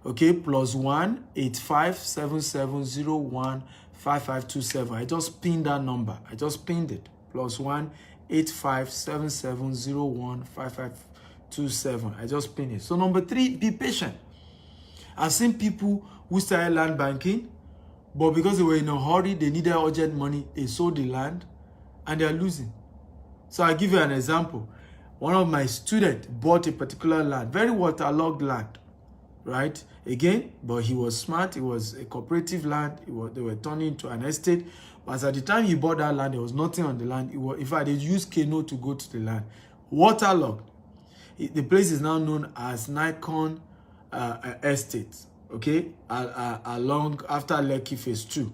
Okay, +1 85 7701 5527. I just pinned that number. I just pinned it. +1 85 7701 5527. I just pinned it. So number 3, be patient. I've seen people who started land banking, but because they were in a hurry, they needed urgent money, they sold the land and they are losing. So I'll give you an example. One of my students bought a particular land, very waterlogged land, right? Again, but he was smart. It was a cooperative land. They were turning into an estate. But at the time he bought that land, there was nothing on the land. In fact, they used canoe to go to the land. Waterlogged. The place is now known as Nikon Estate, okay? Along after Lekki Phase 2.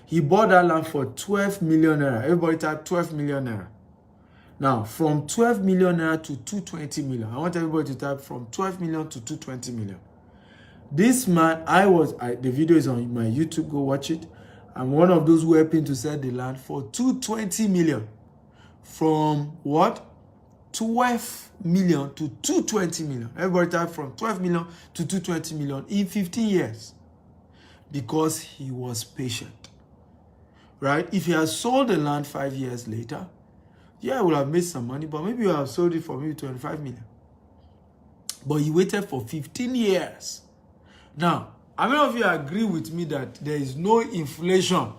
He bought that land for 12 million naira. Everybody type 12 million naira. Now, from 12 million naira to 220 million. I want everybody to type from 12 million to 220 million. This man, the video is on my YouTube, go watch it. I'm one of those who helped him to sell the land for 220 million. From what? 12 million to 220 million. Everybody type from 12 million to 220 million in 15 years. Because he was patient. Right? If he had sold the land 5 years later, yeah, I would have made some money, but maybe you have sold it for maybe 25 million. But he waited for 15 years. Now, how many of you agree with me that there is no inflation?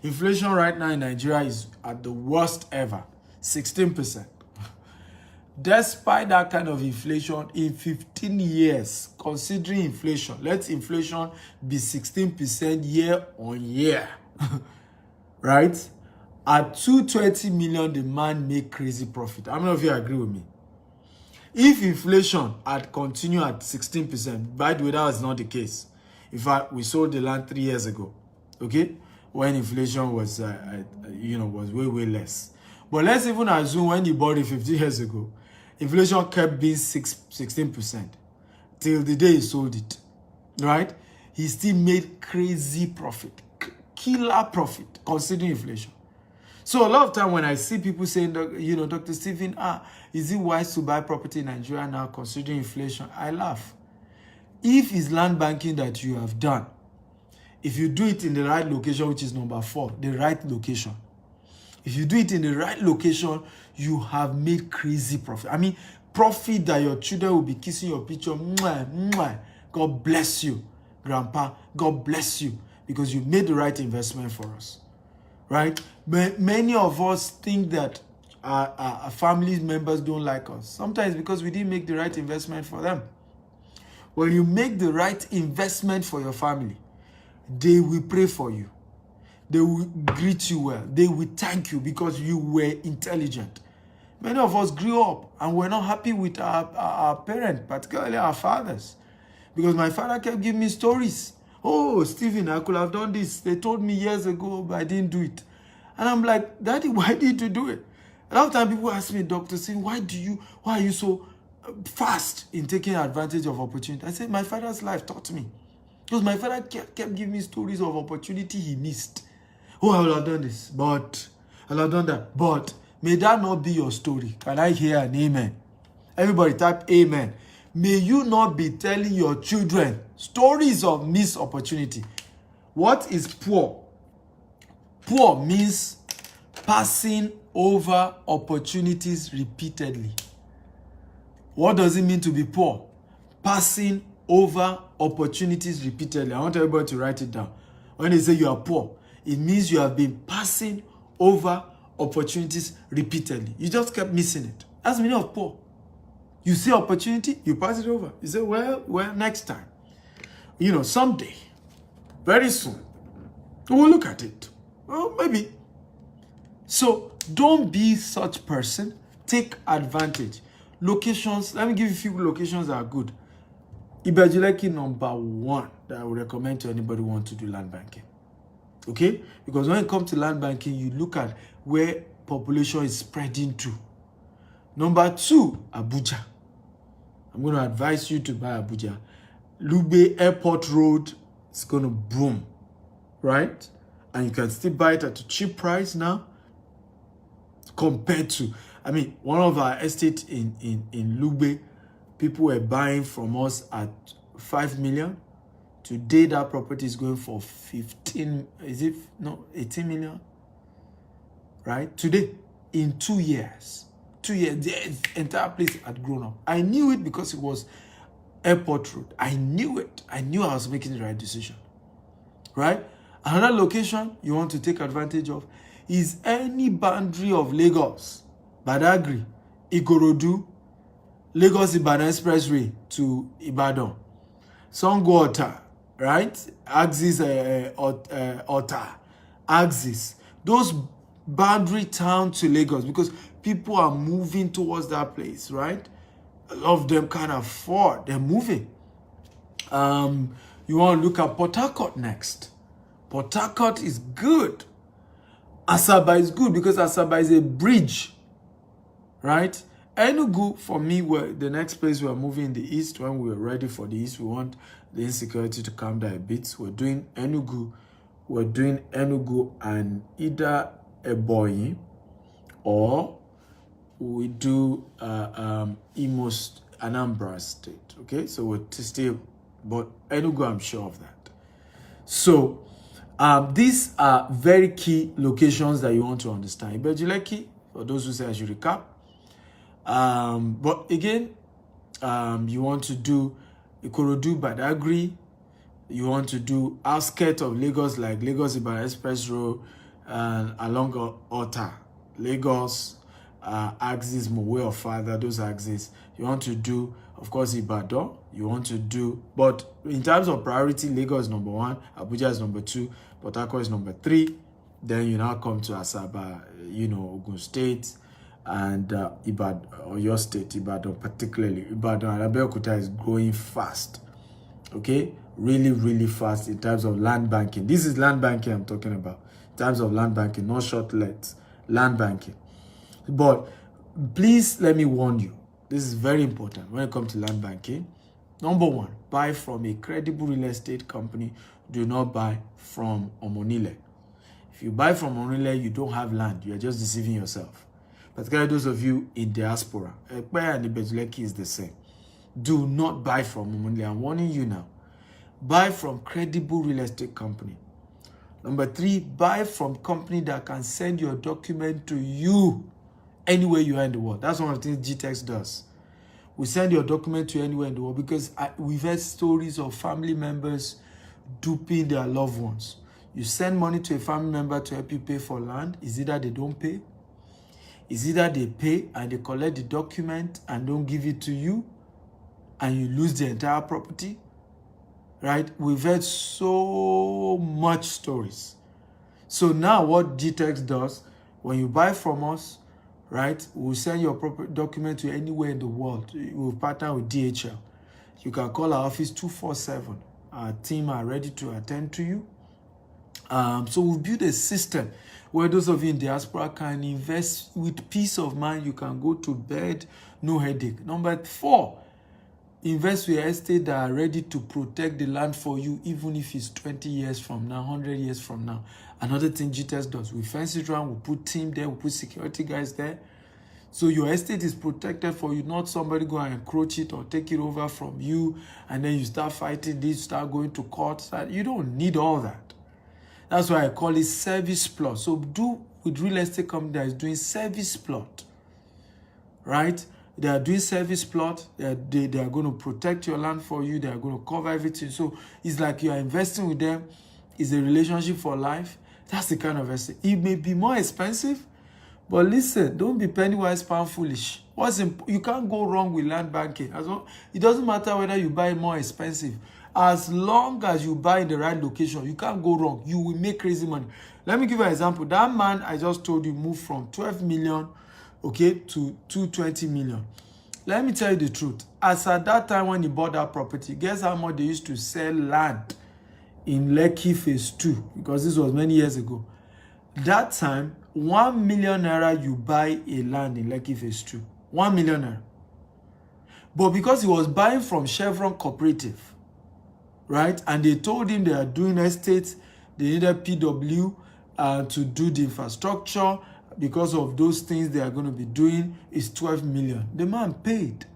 Inflation right now in Nigeria is at the worst ever, 16%. Despite that kind of inflation in 15 years, considering inflation, let inflation be 16% year on year, right? At 220 million, the man make crazy profit. How many of you agree with me? If inflation had continued at 16%, by the way, that was not the case. In fact, we sold the land 3 years ago, okay? When inflation was, was way less. But let's even assume when you bought it 50 years ago, inflation kept being 16% till the day he sold it, right? He still made crazy profit, killer profit, considering inflation. So a lot of time when I see people saying, Dr. Stephen, is it wise to buy property in Nigeria now considering inflation? I laugh. If it's land banking that you have done, if you do it in the right location, which is number 4, the right location. If you do it in the right location, you have made crazy profit. I mean, profit that your children will be kissing your picture. Mwah, mwah. God bless you, Grandpa. God bless you because you made the right investment for us. Right? Many of us think that our family members don't like us. Sometimes because we didn't make the right investment for them. When you make the right investment for your family, they will pray for you. They will greet you well. They will thank you because you were intelligent. Many of us grew up and we're not happy with our parents, particularly our fathers. Because my father kept giving me stories. Oh, Stephen, I could have done this. They told me years ago, but I didn't do it. And I'm like, Daddy, why did you do it? A lot of times people ask me, Doctor, saying, why are you so fast in taking advantage of opportunity? I said, my father's life taught me. Because my father kept giving me stories of opportunity he missed. Oh, I would have done this, but I would have done that. But may that not be your story. Can I hear an amen? Everybody type amen. May you not be telling your children stories of missed opportunity. What is poor? Poor means passing over opportunities repeatedly. What does it mean to be poor? Passing over opportunities repeatedly. I want everybody to write it down. When they say you are poor, it means you have been passing over opportunities repeatedly. You just kept missing it. That's the meaning of poor. You see opportunity, you pass it over. You say, well, next time. Someday, very soon, we'll look at it. Well, maybe. So don't be such person. Take advantage. Locations, let me give you a few locations that are good. Ibejuleki number 1 that I would recommend to anybody who wants to do land banking. Okay? Because when it comes to land banking, you look at where population is spreading to. Number 2, Abuja. I'm going to advise you to buy Abuja. Lugbe Airport Road is going to boom, right? And you can still buy it at a cheap price now compared to, one of our estates in Lugbe, people were buying from us at 5 million. Today, that property is going for 18 million, right? Today, in 2 years, the entire place had grown up. I knew it because it was Airport Road. I knew it. I knew I was making the right decision, right? Another location you want to take advantage of is any boundary of Lagos, Badagry, Ikorodu, Lagos-Ibadan Expressway to Ibadan, Sangwater, right? Axis, Ota, Axis. Those boundary town to Lagos, because people are moving towards that place, right? A lot of them can't afford. They're moving. You want to look at Port Harcourt next. Port Harcourt is good. Asaba is good because Asaba is a bridge, right? Enugu, for me, were the next place we're moving in the east. When we're ready for the east, we want the insecurity to calm down a bit. We're doing Enugu and either Ebonyi, or we do Imo, Anambra State. Okay, so we're still, but Enugu, I'm sure of that. So these are very key locations that you want to understand. Ibejuleki, for those who say I should recap. But again, you want to do Ikorodu, Badagry. You want to do outskirts of Lagos, like Lagos-Ibadan Express Road, and along Ota, Lagos, axis, Mowe or Father, those axes. You want to do, of course, Ibadan. You want to do, but in terms of priority, Lagos is number 1, Abuja is number 2, Port Harcourt is number 3. Then you now come to Asaba, Ogun State, and Ibadan, or your state, Ibadan particularly. Ibadan and Abeokuta is growing fast. Okay? Really, really fast in terms of land banking. This is land banking I'm talking about. In terms of land banking, not short lets, land banking. But please let me warn you. This is very important when it comes to land banking. Number 1, buy from a credible real estate company. Do not buy from Omonile. If you buy from Omonile, you don't have land. You are just deceiving yourself. Particularly those of you in diaspora. Ekpe and Ibejuleki is the same. Do not buy from Omonile. I'm warning you now. Buy from credible real estate company. Number 3, buy from company that can send your document to you anywhere you are in the world. That's one of the things GTEx does. We send your document to anywhere in the world because we've heard stories of family members duping their loved ones. You send money to a family member to help you pay for land. Is either they don't pay, is either they pay and they collect the document and don't give it to you, and you lose the entire property, right? We've heard so much stories. So now what GTEx does, when you buy from us, right, we'll send your proper document to anywhere in the world. We'll partner with DHL. You can call our office 247. Our team are ready to attend to you. So we've built a system where those of you in diaspora can invest with peace of mind. You can go to bed, no headache. Number 4, invest with estate that are ready to protect the land for you, even if it's 20 years from now, 100 years from now. Another thing GTEx does, we fence it around, we put team there, we put security guys there. So your estate is protected for you, not somebody go and encroach it or take it over from you, and then you start fighting this, start going to court. You don't need all that. That's why I call it service plot. So do with real estate company that is doing service plot, right? They are doing service plot. They are going to protect your land for you. They are going to cover everything. So it's like you are investing with them. It's a relationship for life. That's the kind of estate. It may be more expensive, but listen, don't be penny wise, pound foolish. You can't go wrong with land banking. It doesn't matter whether you buy more expensive. As long as you buy in the right location, you can't go wrong. You will make crazy money. Let me give you an example. That man I just told you moved from 12 million, okay, to 220 million. Let me tell you the truth. As at that time when he bought that property, guess how much they used to sell land in Lekki Phase 2? Because this was many years ago. That time, 1 million naira you buy a land in Lekki Phase 2. 1 million naira. But because he was buying from Chevron Cooperative, right? And they told him they are doing estates, they needed PW to do the infrastructure. Because of those things they are going to be doing, is 12 million. The man paid,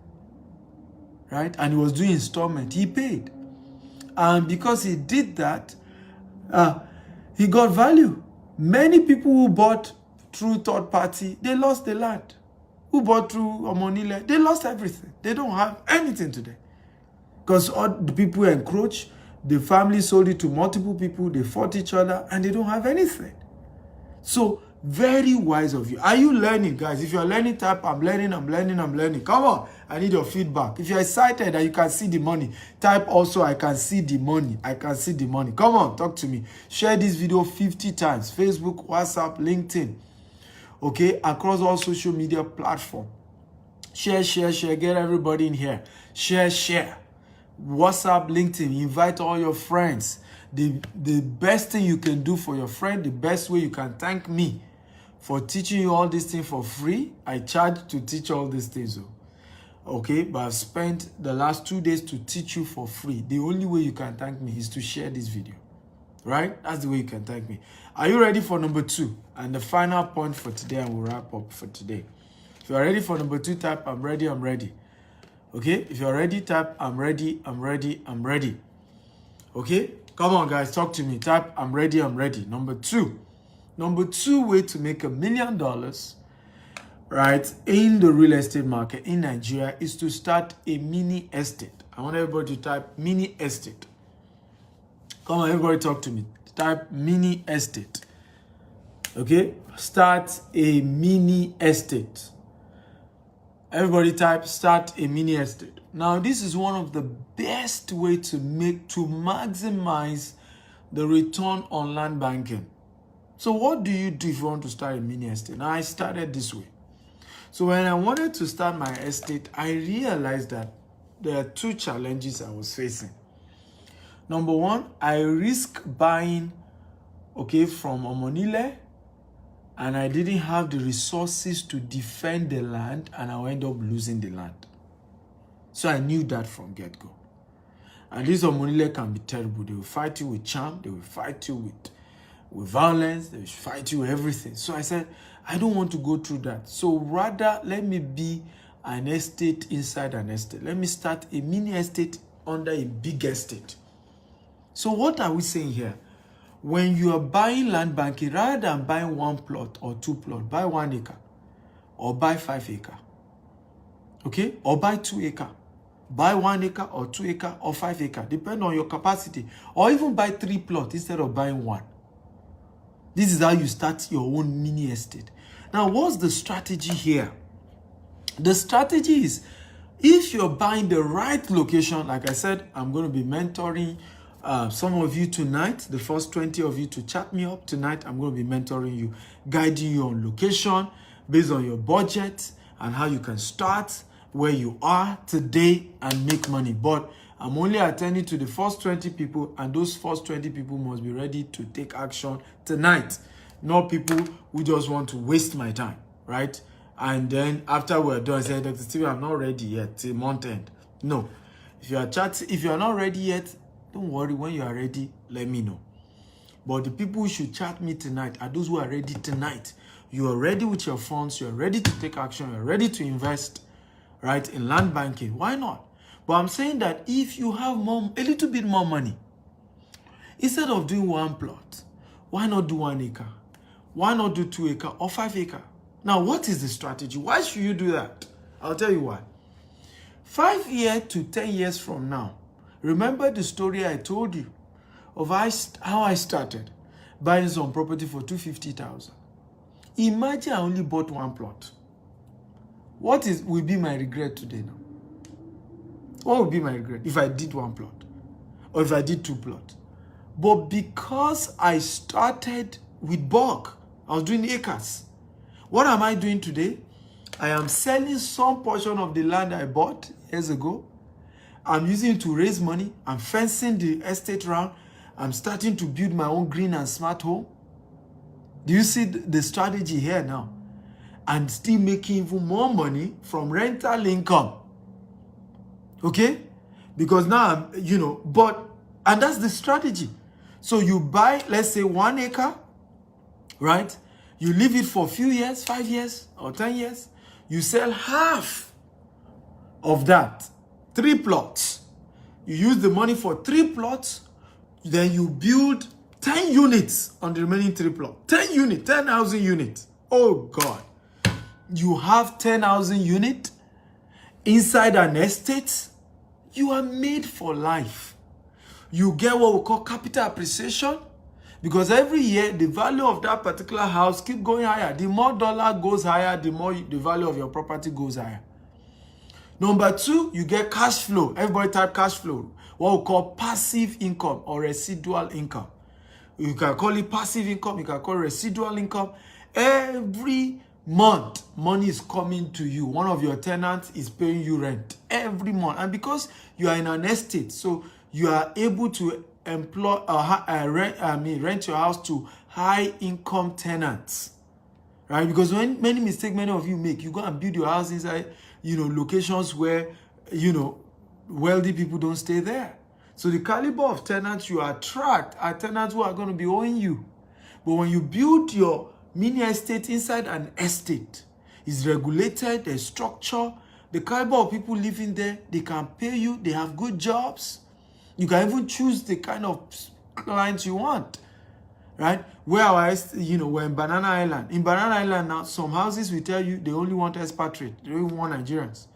right? And he was doing installment. He paid. And because he did that, he got value. Many people who bought through third party, they lost the land. Who bought through Omonile, they lost everything. They don't have anything today. Because all the people encroach, the family sold it to multiple people, they fought each other, and they don't have anything. So, very wise of you. Are you learning, guys? If you're learning, type, I'm learning. Come on, I need your feedback. If you're excited that you can see the money, type also, I can see the money. I can see the money. Come on, talk to me. Share this video 50 times. Facebook, WhatsApp, LinkedIn. Okay, across all social media platforms. Share. Get everybody in here. Share. WhatsApp, LinkedIn. Invite all your friends. The best thing you can do for your friend, the best way you can thank me for teaching you all these things for free. I charge to teach all these things. Okay, but I've spent the last 2 days to teach you for free. The only way you can thank me is to share this video. Right? That's the way you can thank me. Are you ready for number 2? And the final point for today, and we'll wrap up for today. If you are ready for number 2, type, I'm ready. Okay? If you're ready, type, I'm ready. Okay? Come on, guys, talk to me. Type, I'm ready. Number 2. Number 2 way to make $1 million, right, in the real estate market in Nigeria is to start a mini estate. I want everybody to type mini estate. Come on, everybody, talk to me. Type mini estate. Okay? Start a mini estate. Everybody type start a mini estate. Now, this is one of the best way to maximize the return on land banking. So what do you do if you want to start a mini estate? Now, I started this way. So when I wanted to start my estate, I realized that there are 2 challenges I was facing. Number 1, I risk buying, okay, from Omonile, and I didn't have the resources to defend the land, and I'll end up losing the land. So I knew that from get-go. And this Omonile can be terrible. They will fight you with charm. They will fight you with violence. They will fight you with everything. So I said, I don't want to go through that. So rather, let me be an estate inside an estate. Let me start a mini estate under a big estate. So what are we saying here? When you are buying land banking, rather than buying 1 plot or 2 plots, buy 1 acre or buy 5 acres. Okay? Or buy 2 acres. Buy 1 acre or 2 acres or 5 acres, depending on your capacity. Or even buy 3 plots instead of buying 1. This is how you start your own mini estate. Now, what's the strategy here? The strategy is, if you're buying the right location, like I said, I'm going to be mentoring some of you tonight. The first 20 of you to chat me up tonight, I'm going to be mentoring you, guiding you on location based on your budget and how you can start where you are today and make money. But I'm only attending to the first 20 people, and those first 20 people must be ready to take action tonight. Not people who just want to waste my time, right? And then after we're done, say, Dr. Stephen, I'm not ready yet till month end. No. If you are not ready yet, don't worry. When you are ready, let me know. But the people who should chat me tonight are those who are ready tonight. You are ready with your funds. You are ready to take action. You are ready to invest, right, in land banking. Why not? But I'm saying that if you have a little bit more money, instead of doing one plot, why not do 1 acre? Why not do 2 acre or 5 acre? Now, what is the strategy? Why should you do that? I'll tell you why. 5 years to 10 years from now, remember the story I told you of how I started buying some property for $250,000. Imagine I only bought 1 plot. What will be my regret today now? What would be my regret if I did 1 plot or if I did 2 plots? But because I started with bulk, I was doing acres. What am I doing today? I am selling some portion of the land I bought years ago. I'm using it to raise money. I'm fencing the estate around. I'm starting to build my own green and smart home. Do you see the strategy here now? And still making even more money from rental income. Okay? Because now and that's the strategy. So you buy, let's say 1 acre, right? You leave it for a few years, 5 years or 10 years. You sell half of that, 3 plots. You use the money for 3 plots. Then you build 10 units on the remaining 3 plots. 10 units, 10,000 units. Oh God. You have 10,000 units inside an estate. You are made for life. You get what we call capital appreciation, because every year the value of that particular house keep going higher. The more dollar goes higher, the more the value of your property goes higher. Number 2, you get cash flow. Everybody type cash flow. What we call passive income or residual income. You can call it passive income. You can call it residual income. Every month, money is coming to you. One of your tenants is paying you rent every month. And because you are in an estate, so you are able to employ rent your house to high income tenants, right? Because when many mistakes many of you make, you go and build your house inside locations where wealthy people don't stay there. So the caliber of tenants you attract are tenants who are going to be owing you. But when you build your mini estate inside an estate, it's regulated, there's structure, the caliber of people living there, they can pay you, they have good jobs. You can even choose the kind of clients you want, right? We're in Banana Island. In Banana Island now, some houses will tell you they only want expatriates, they don't want Nigerians,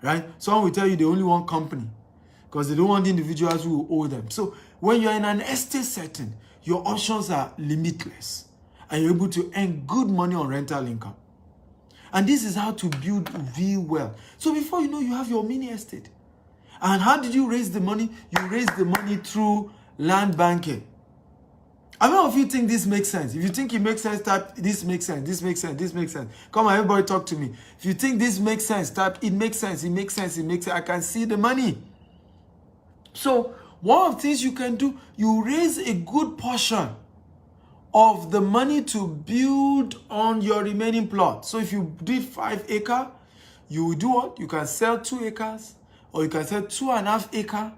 right? Some will tell you they only want company because they don't want individuals who owe them. So when you're in an estate setting, your options are limitless and you're able to earn good money on rental income. And this is how to build real wealth. So before you know, you have your mini estate. And how did you raise the money? You raised the money through land banking. How many of you think this makes sense? If you think it makes sense, type this makes sense, this makes sense, this makes sense. Come on, everybody talk to me. If you think this makes sense, type it makes sense, it makes sense, it makes sense. I can see the money. So one of the things you can do, you raise a good portion of the money to build on your remaining plot. So if you did 5 acres, you will do what? You can sell 2 acres. Or you can sell 2.5 acres.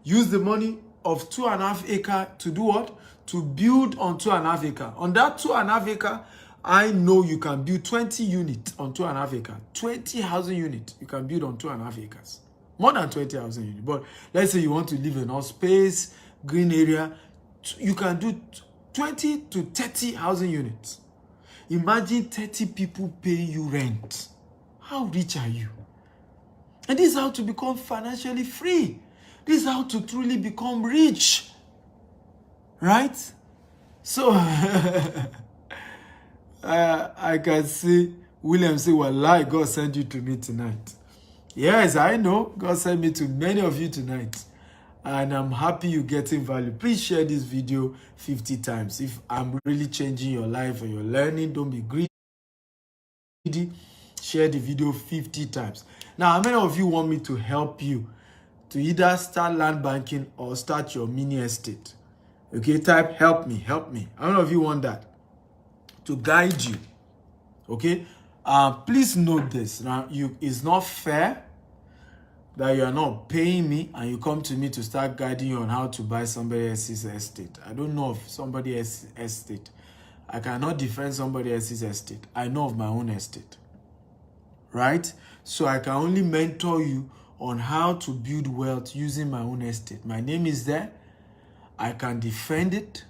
Use the money of 2.5 acres to do what? To build on 2.5 acres. On that 2.5 acres, I know you can build 20 units on 2.5 acres. 20,000 units you can build on 2.5 acres. More than 20,000 units. But let's say you want to live in a space, green area, you can do 20 to 30,000 units. Imagine 30 people paying you rent. How rich are you? And this is how to become financially free. This is how to truly become rich. Right? So, I can see William say, "Wallahi, God sent you to me tonight." Yes, I know. God sent me to many of you tonight. And I'm happy you're getting value. Please share this video 50 times. If I'm really changing your life or you're learning, don't be greedy. Share the video 50 times. Now, how many of you want me to help you to either start land banking or start your mini estate? Okay, type help me, help me. How many of you want that? To guide you. Okay? Please note this. Now, it's not fair that you are not paying me and you come to me to start guiding you on how to buy somebody else's estate. I don't know of somebody else's estate. I cannot defend somebody else's estate. I know of my own estate. Right? So I can only mentor you on how to build wealth using my own estate. My name is there. I can defend it.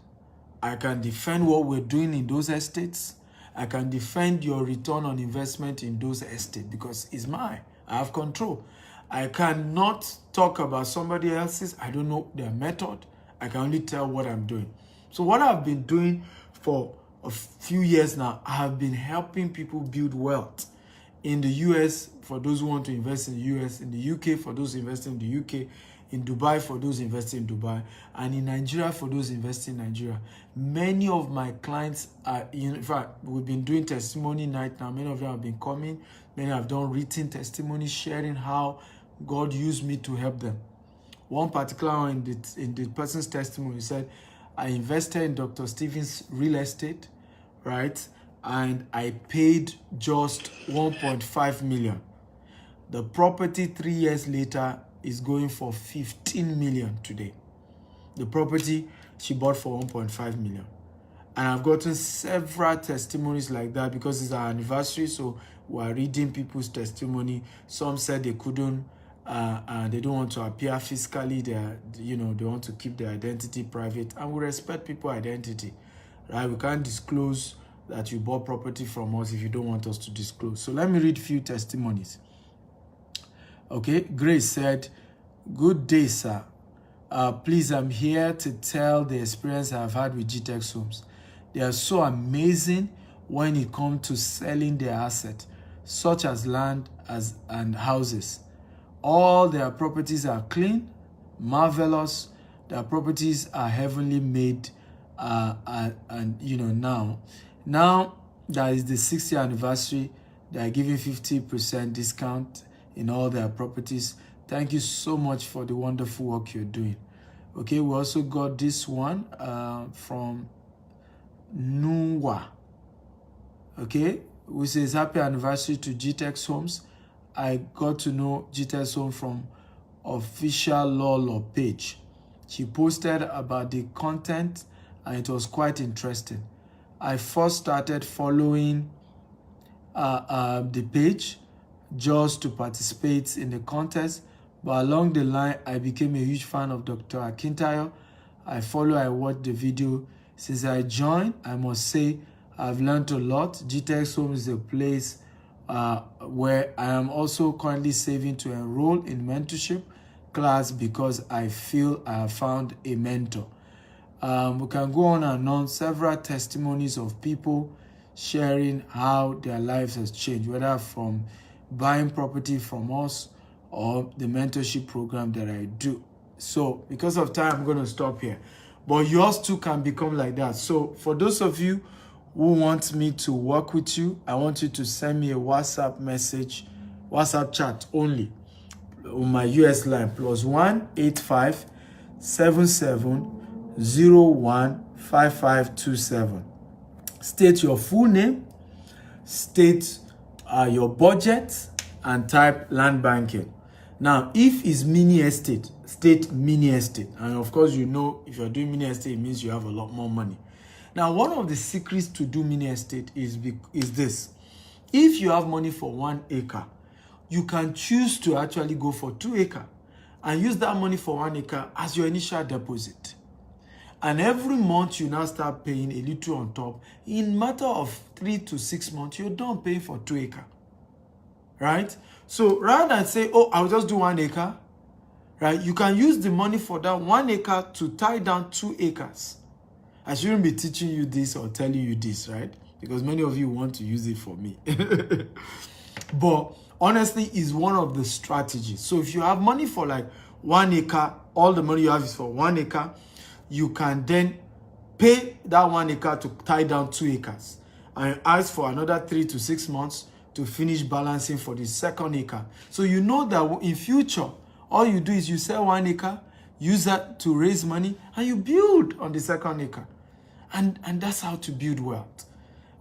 I can defend what we're doing in those estates. I can defend your return on investment in those estates because it's mine. I have control. I cannot talk about somebody else's. I don't know their method. I can only tell what I'm doing. So what I've been doing for a few years now, I have been helping people build wealth. In the US, for those who want to invest in the US, in the UK, for those investing in the UK, in Dubai, for those investing in Dubai, and in Nigeria, for those investing in Nigeria. Many of my clients are, in fact, we've been doing testimony night now. Many of them have been coming. Many have done written testimony, sharing how God used me to help them. One particular one in the person's testimony said, I invested in Dr. Stephen's real estate, right? And I paid just 1.5 million. The property 3 years later is going for 15 million today. The property she bought for 1.5 million. And I've gotten several testimonies like that because it's our anniversary, so we're reading people's testimony. Some said they couldn't, they don't want to appear fiscally. They want to keep their identity private, and we respect people's identity, right? We can't disclose that you bought property from us if you don't want us to disclose. So let me read a few testimonies. Okay, Grace said, "Good day, sir. Please, I'm here to tell the experience I've had with GTEx Homes. They are so amazing when it comes to selling their assets, such as land and houses. All their properties are clean, marvelous. Their properties are heavenly made, now that is the 60th anniversary, they are giving 50% discount in all their properties. Thank you so much for the wonderful work you're doing." Okay, we also got this one from Nuwa. Okay, who says, "Happy anniversary to GTEx Homes. I got to know GTEx Home from official Lolo page. She posted about the content and it was quite interesting. I first started following the page just to participate in the contest, but along the line, I became a huge fan of Dr. Akintayo. I watched the video. Since I joined, I must say I've learned a lot. GTEx Home is a place where I am also currently saving to enroll in mentorship class because I feel I have found a mentor." We can go on, several testimonies of people sharing how their lives has changed, whether from buying property from us or the mentorship program that I do. So because of time, I'm going to stop here. But yours too can become like that. So for those of you who want me to work with you, I want you to send me a WhatsApp message, WhatsApp chat only, on my US line, +1 85 77 01 5527. State your full name, state your budget, and type land banking. Now, if it's mini estate, state mini estate. And of course, you know, if you're doing mini estate, it means you have a lot more money. Now, one of the secrets to do mini estate is this. If you have money for 1 acre, you can choose to actually go for 2 acres and use that money for 1 acre as your initial deposit. And every month you now start paying a little on top. In matter of 3 to 6 months, you're done paying for 2 acres. Right? So rather than say, oh, I'll just do 1 acre, right? You can use the money for that 1 acre to tie down 2 acres. I shouldn't be teaching you this or telling you this, right? because many of you want to use it for me. But honestly, is one of the strategies. So if you have money for like 1 acre, all the money you have is for 1 acre, you can then pay that 1 acre to tie down 2 acres and ask for another 3 to 6 months to finish balancing for the second acre. So you know that in future, all you do is you sell 1 acre, use that to raise money, and you build on the second acre. And that's how to build wealth.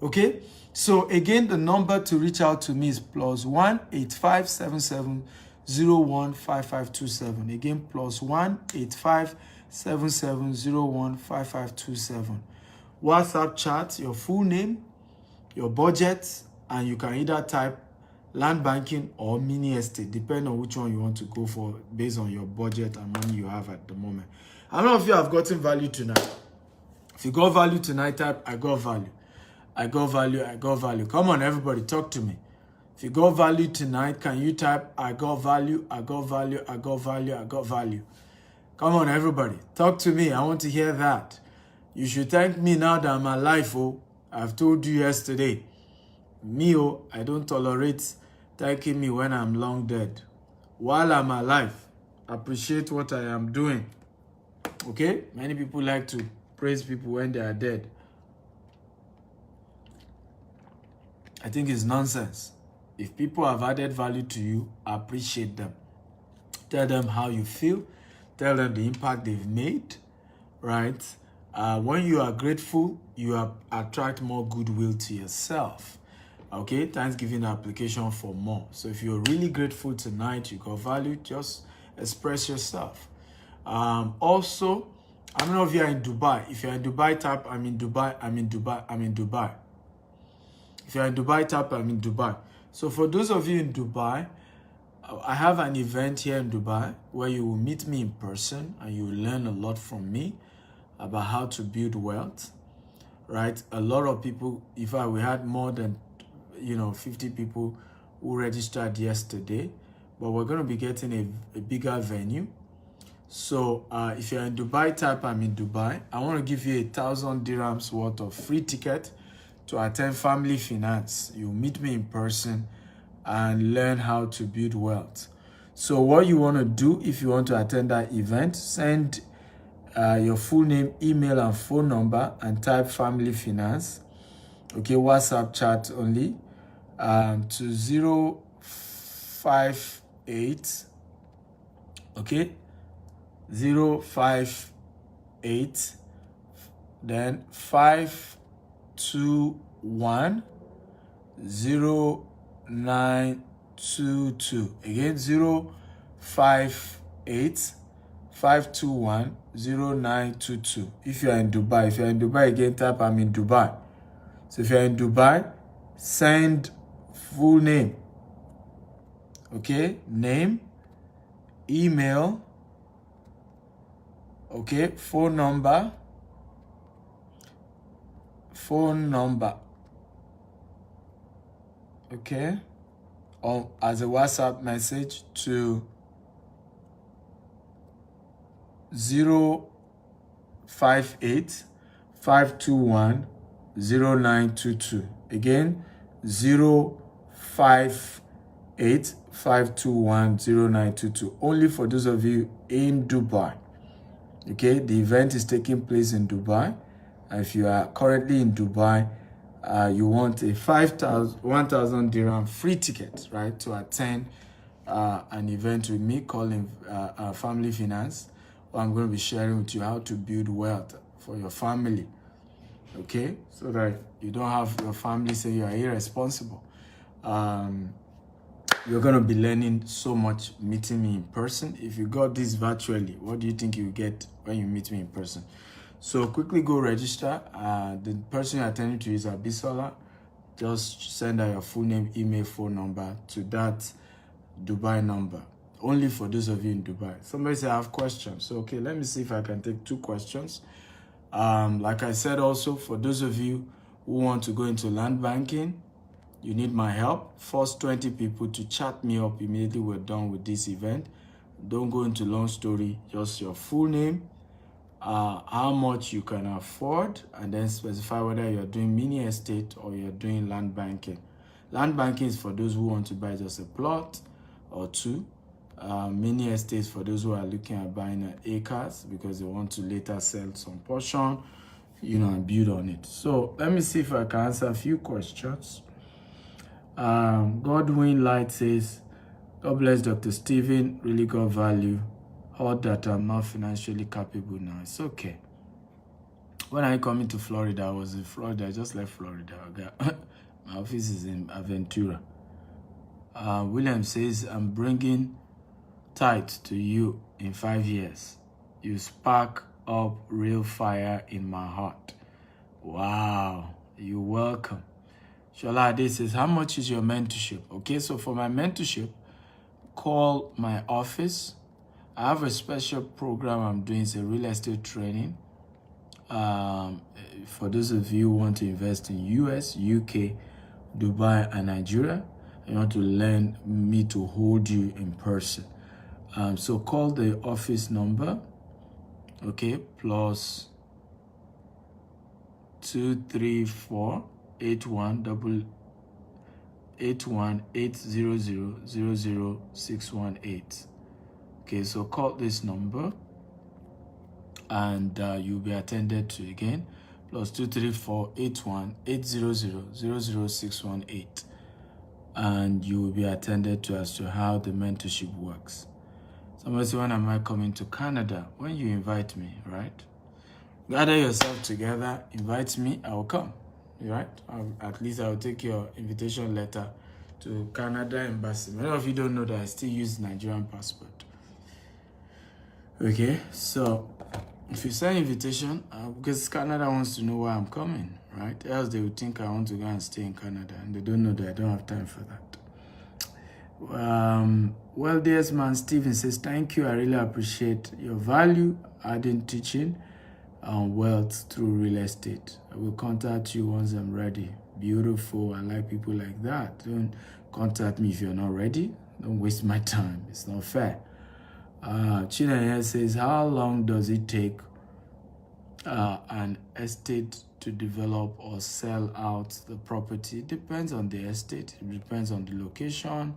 Okay? So again, the number to reach out to me is +1 8577 01 5527. Again, +1 8577 01 5527. WhatsApp chat, your full name, your budget, and you can either type land banking or mini estate, depending on which one you want to go for based on your budget and money you have at the moment. A lot of you have gotten value tonight. If you got value tonight, type I got value. I got value, I got value. Come on, everybody, talk to me. If you got value tonight, can you type I got value, I got value, I got value, I got value? Come on, everybody, talk to me. I want to hear that. You should thank me now that I'm alive, oh. I've told you yesterday. Me, oh, I don't tolerate thanking me when I'm long dead. While I'm alive, appreciate what I am doing. Okay? Many people like to praise people when they are dead. I think it's nonsense. If people have added value to you, appreciate them. Tell them how you feel. Tell them the impact they've made, right? When you are grateful, you attract more goodwill to yourself. Okay, Thanksgiving application for more. So if you're really grateful tonight, you got value, just express yourself. Also, I don't know if you're in Dubai. If you're in Dubai, type I'm in Dubai, I'm in Dubai, I'm in Dubai. If you're in Dubai, type I'm in Dubai. So for those of you in Dubai, I have an event here in Dubai where you will meet me in person and you will learn a lot from me about how to build wealth, right? A lot of people, in fact, we had more than 50 people who registered yesterday, but we're going to be getting a bigger venue. So if you're in Dubai, type I'm in Dubai. I want to give you 1,000 dirhams worth of free ticket to attend Family Finance. You'll meet me in person and learn how to build wealth. So what you want to do if you want to attend that event, send your full name, email, and phone number and type Family Finance. Okay, WhatsApp chat only. To 058, okay, 058, then 521 0922. Again, 058 521 0922. If you are in Dubai, again, type I'm in Dubai. So if you're in Dubai, send full name, okay, name, email, okay, phone number, okay, or as a WhatsApp message to 058 521 0922. Again, 058 521 0922. Only for those of you in Dubai. Okay, the event is taking place in Dubai. If you are currently in Dubai, you want a 1,000 dirham free ticket, right, to attend an event with me calling Family Finance, where I'm going to be sharing with you how to build wealth for your family. Okay, so that you don't have your family say you are irresponsible. You're going to be learning so much meeting me in person. If you got this virtually, what do you think you get when you meet me in person? So quickly go register. The person you're attending to is Abisola. Just send out your full name, email, phone number to that Dubai number. Only for those of you in Dubai. Somebody said I have questions. So okay, let me see if I can take 2 questions. Like I said, also for those of you who want to go into land banking, you need my help. First 20 people to chat me up immediately we're done with this event. Don't go into long story, just your full name, how much you can afford, and then specify whether you're doing mini estate or you're doing land banking. Land banking is for those who want to buy just a plot or two. Mini estates for those who are looking at buying acres because they want to later sell some portion, and build on it. So let me see if I can answer a few questions. Godwin Light says, God bless Dr. Stephen, really got value. Heard that I'm not financially capable now. It's okay. When I coming to Florida, I was in Florida. I just left Florida. My office is in Aventura. William says, I'm bringing tithe to you in 5 years. You spark up real fire in my heart. Wow, you're welcome. Shola Ade says, how much is your mentorship? Okay, so for my mentorship, call my office. I have a special program I'm doing. It's a real estate training. For those of you who want to invest in US, UK, Dubai, and Nigeria, you want to learn me to hold you in person. So call the office number, okay, plus 234 81 800 618. Okay, so call this number and you'll be attended to again, plus 234 81 800 618, and you will be attended to as to how the mentorship works. Somebody said, when am I coming to Canada? When you invite me, right? Gather yourself together, invite me, I will come, right? At least I will take your invitation letter to Canada Embassy. Many of you don't know that I still use Nigerian passport. Okay, so if you send invitation, because Canada wants to know why I'm coming, right? Else they would think I want to go and stay in Canada, and they don't know that I don't have time for that. Well, dear man, Stephen says, thank you. I really appreciate your value adding teaching on wealth through real estate. I will contact you once I'm ready. Beautiful. I like people like that. Don't contact me if you're not ready. Don't waste my time. It's not fair. Chinaya says, how long does it take an estate to develop or sell out the property? It depends on the estate. It depends on the location.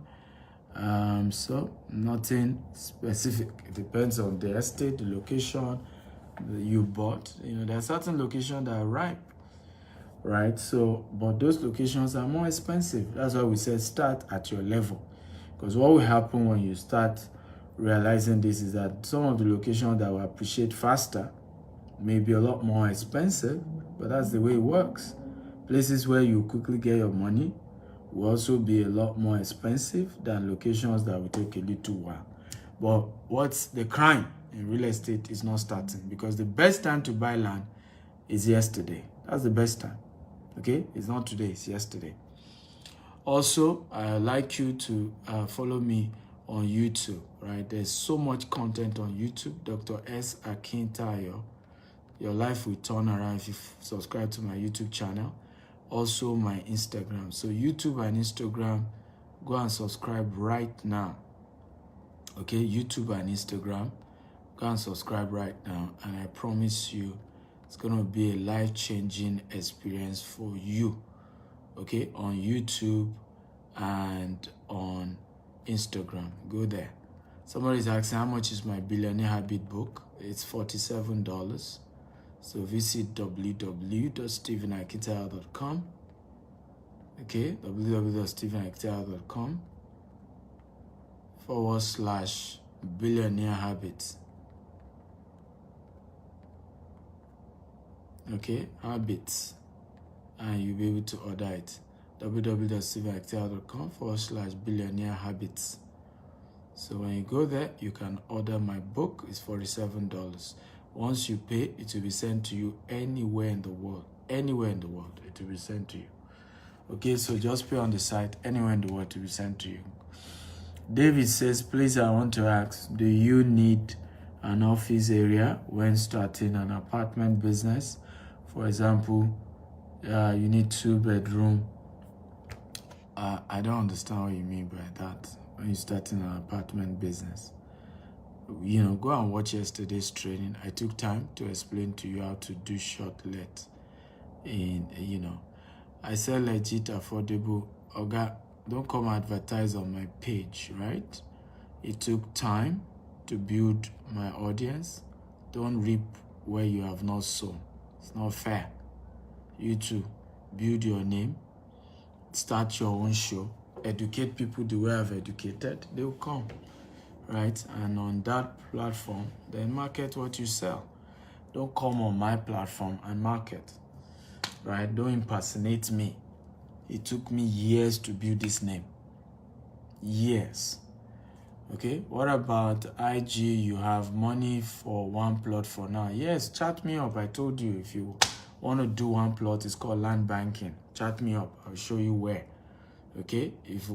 So nothing specific. It depends on the estate, the location that you bought. There are certain locations that are ripe, right? So, but those locations are more expensive. That's why we said start at your level. Because what will happen when you start realizing this is that some of the locations that will appreciate faster may be a lot more expensive, but that's the way it works. Places where you quickly get your money will also be a lot more expensive than locations that will take a little while. But what's the crime in real estate is not starting, because the best time to buy land is yesterday. That's the best time. Okay? It's not today, it's yesterday. Also, I'd like you to follow me on YouTube, right? There's so much content on YouTube. Dr. S. Akintayo. Your life will turn around if you subscribe to my YouTube channel. Also my Instagram. So YouTube and Instagram, go and subscribe right now. Okay, YouTube and Instagram, go and subscribe right now. And I promise you, it's going to be a life-changing experience for you. Okay, on YouTube and on Instagram. Go there. Somebody's asking, how much is my Billionaire Habit book? It's $47. So visit www.stephenakitayo.com. Okay, www.stephenakitayo.com/Billionaire Habits. Okay, habits. And you'll be able to order it. www.stephenakitayo.com/Billionaire Habits. So when you go there, you can order my book. It's $47. Once you pay, it will be sent to you anywhere in the world. Anywhere in the world, it will be sent to you. Okay, so just pay on the site. Anywhere in the world, it will be sent to you. David says, please, I want to ask, do you need an office area when starting an apartment business? For example, you need 2-bedroom. I don't understand what you mean by that when you're starting an apartment business. Go and watch yesterday's training. I took time to explain to you how to do shortlet. I sell legit, affordable. Oga, don't come advertise on my page, right? It took time to build my audience. Don't reap where you have not sown. It's not fair. You too, build your name, start your own show, educate people the way I've educated, they'll come, right? And on that platform, then market what you sell. Don't come on my platform and market, right? Don't impersonate me. It took me years to build this name. Years. Okay, what about IG? You have money for one plot for now. Yes, chat me up. I told you, if you want to do one plot, it's called land banking. Chat me up. I'll show you where. Okay, if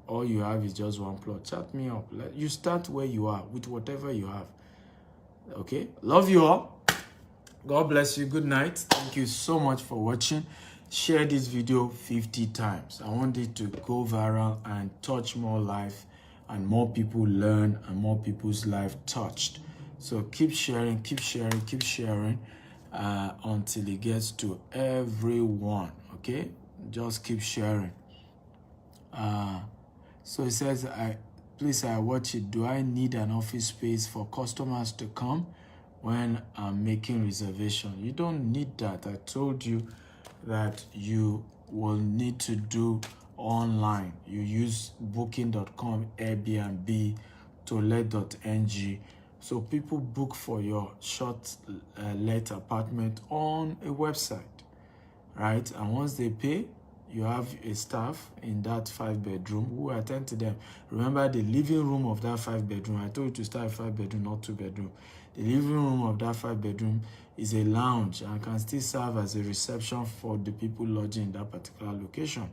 all you have is just one plot, chat me up. You start where you are with whatever you have. Okay, love you all. God bless you. Good night. Thank you so much for watching. Share this video 50 times. I want it to go viral and touch more life, and more people learn, and more people's life touched. So keep sharing, until it gets to everyone. Okay, just keep sharing. So it says, please, I watch it. Do I need an office space for customers to come when I'm making reservation? You don't need that. I told you that you will need to do online. You use booking.com, Airbnb, toilet.ng. So people book for your short let apartment on a website, right? And once they pay, you have a staff in that 5-bedroom who attend to them. Remember, the living room of that 5-bedroom, I told you to start 5-bedroom, not 2-bedroom. The living room of that 5-bedroom is a lounge and can still serve as a reception for the people lodging in that particular location.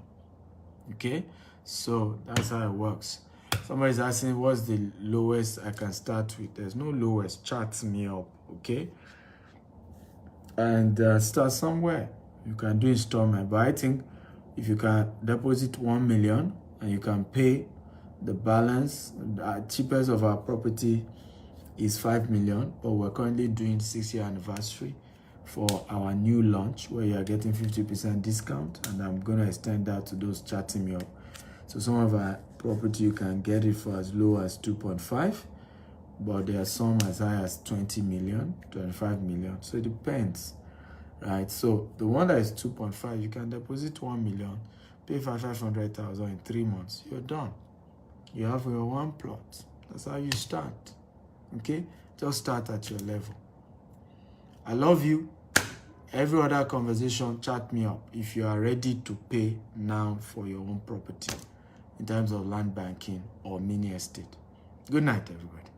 Okay, so that's how it works. Somebody's asking, what's the lowest I can start with? There's no lowest. Chat me up, okay? And start somewhere. You can do installment, but I think if you can deposit 1 million and you can pay the balance, the cheapest of our property is 5 million, but we're currently doing 6-year anniversary for our new launch where you are getting 50% discount, and I'm going to extend that to those chatting me up. So some of our property you can get it for as low as 2.5, but there are some as high as 20 million, 25 million. So it depends, right? So the one that is 2.5, you can deposit 1 million, pay 500,000 in 3 months. You're done. You have your one plot. That's how you start. Okay? Just start at your level. I love you. Every other conversation, chat me up if you are ready to pay now for your own property in terms of land banking or mini estate. Good night, everybody.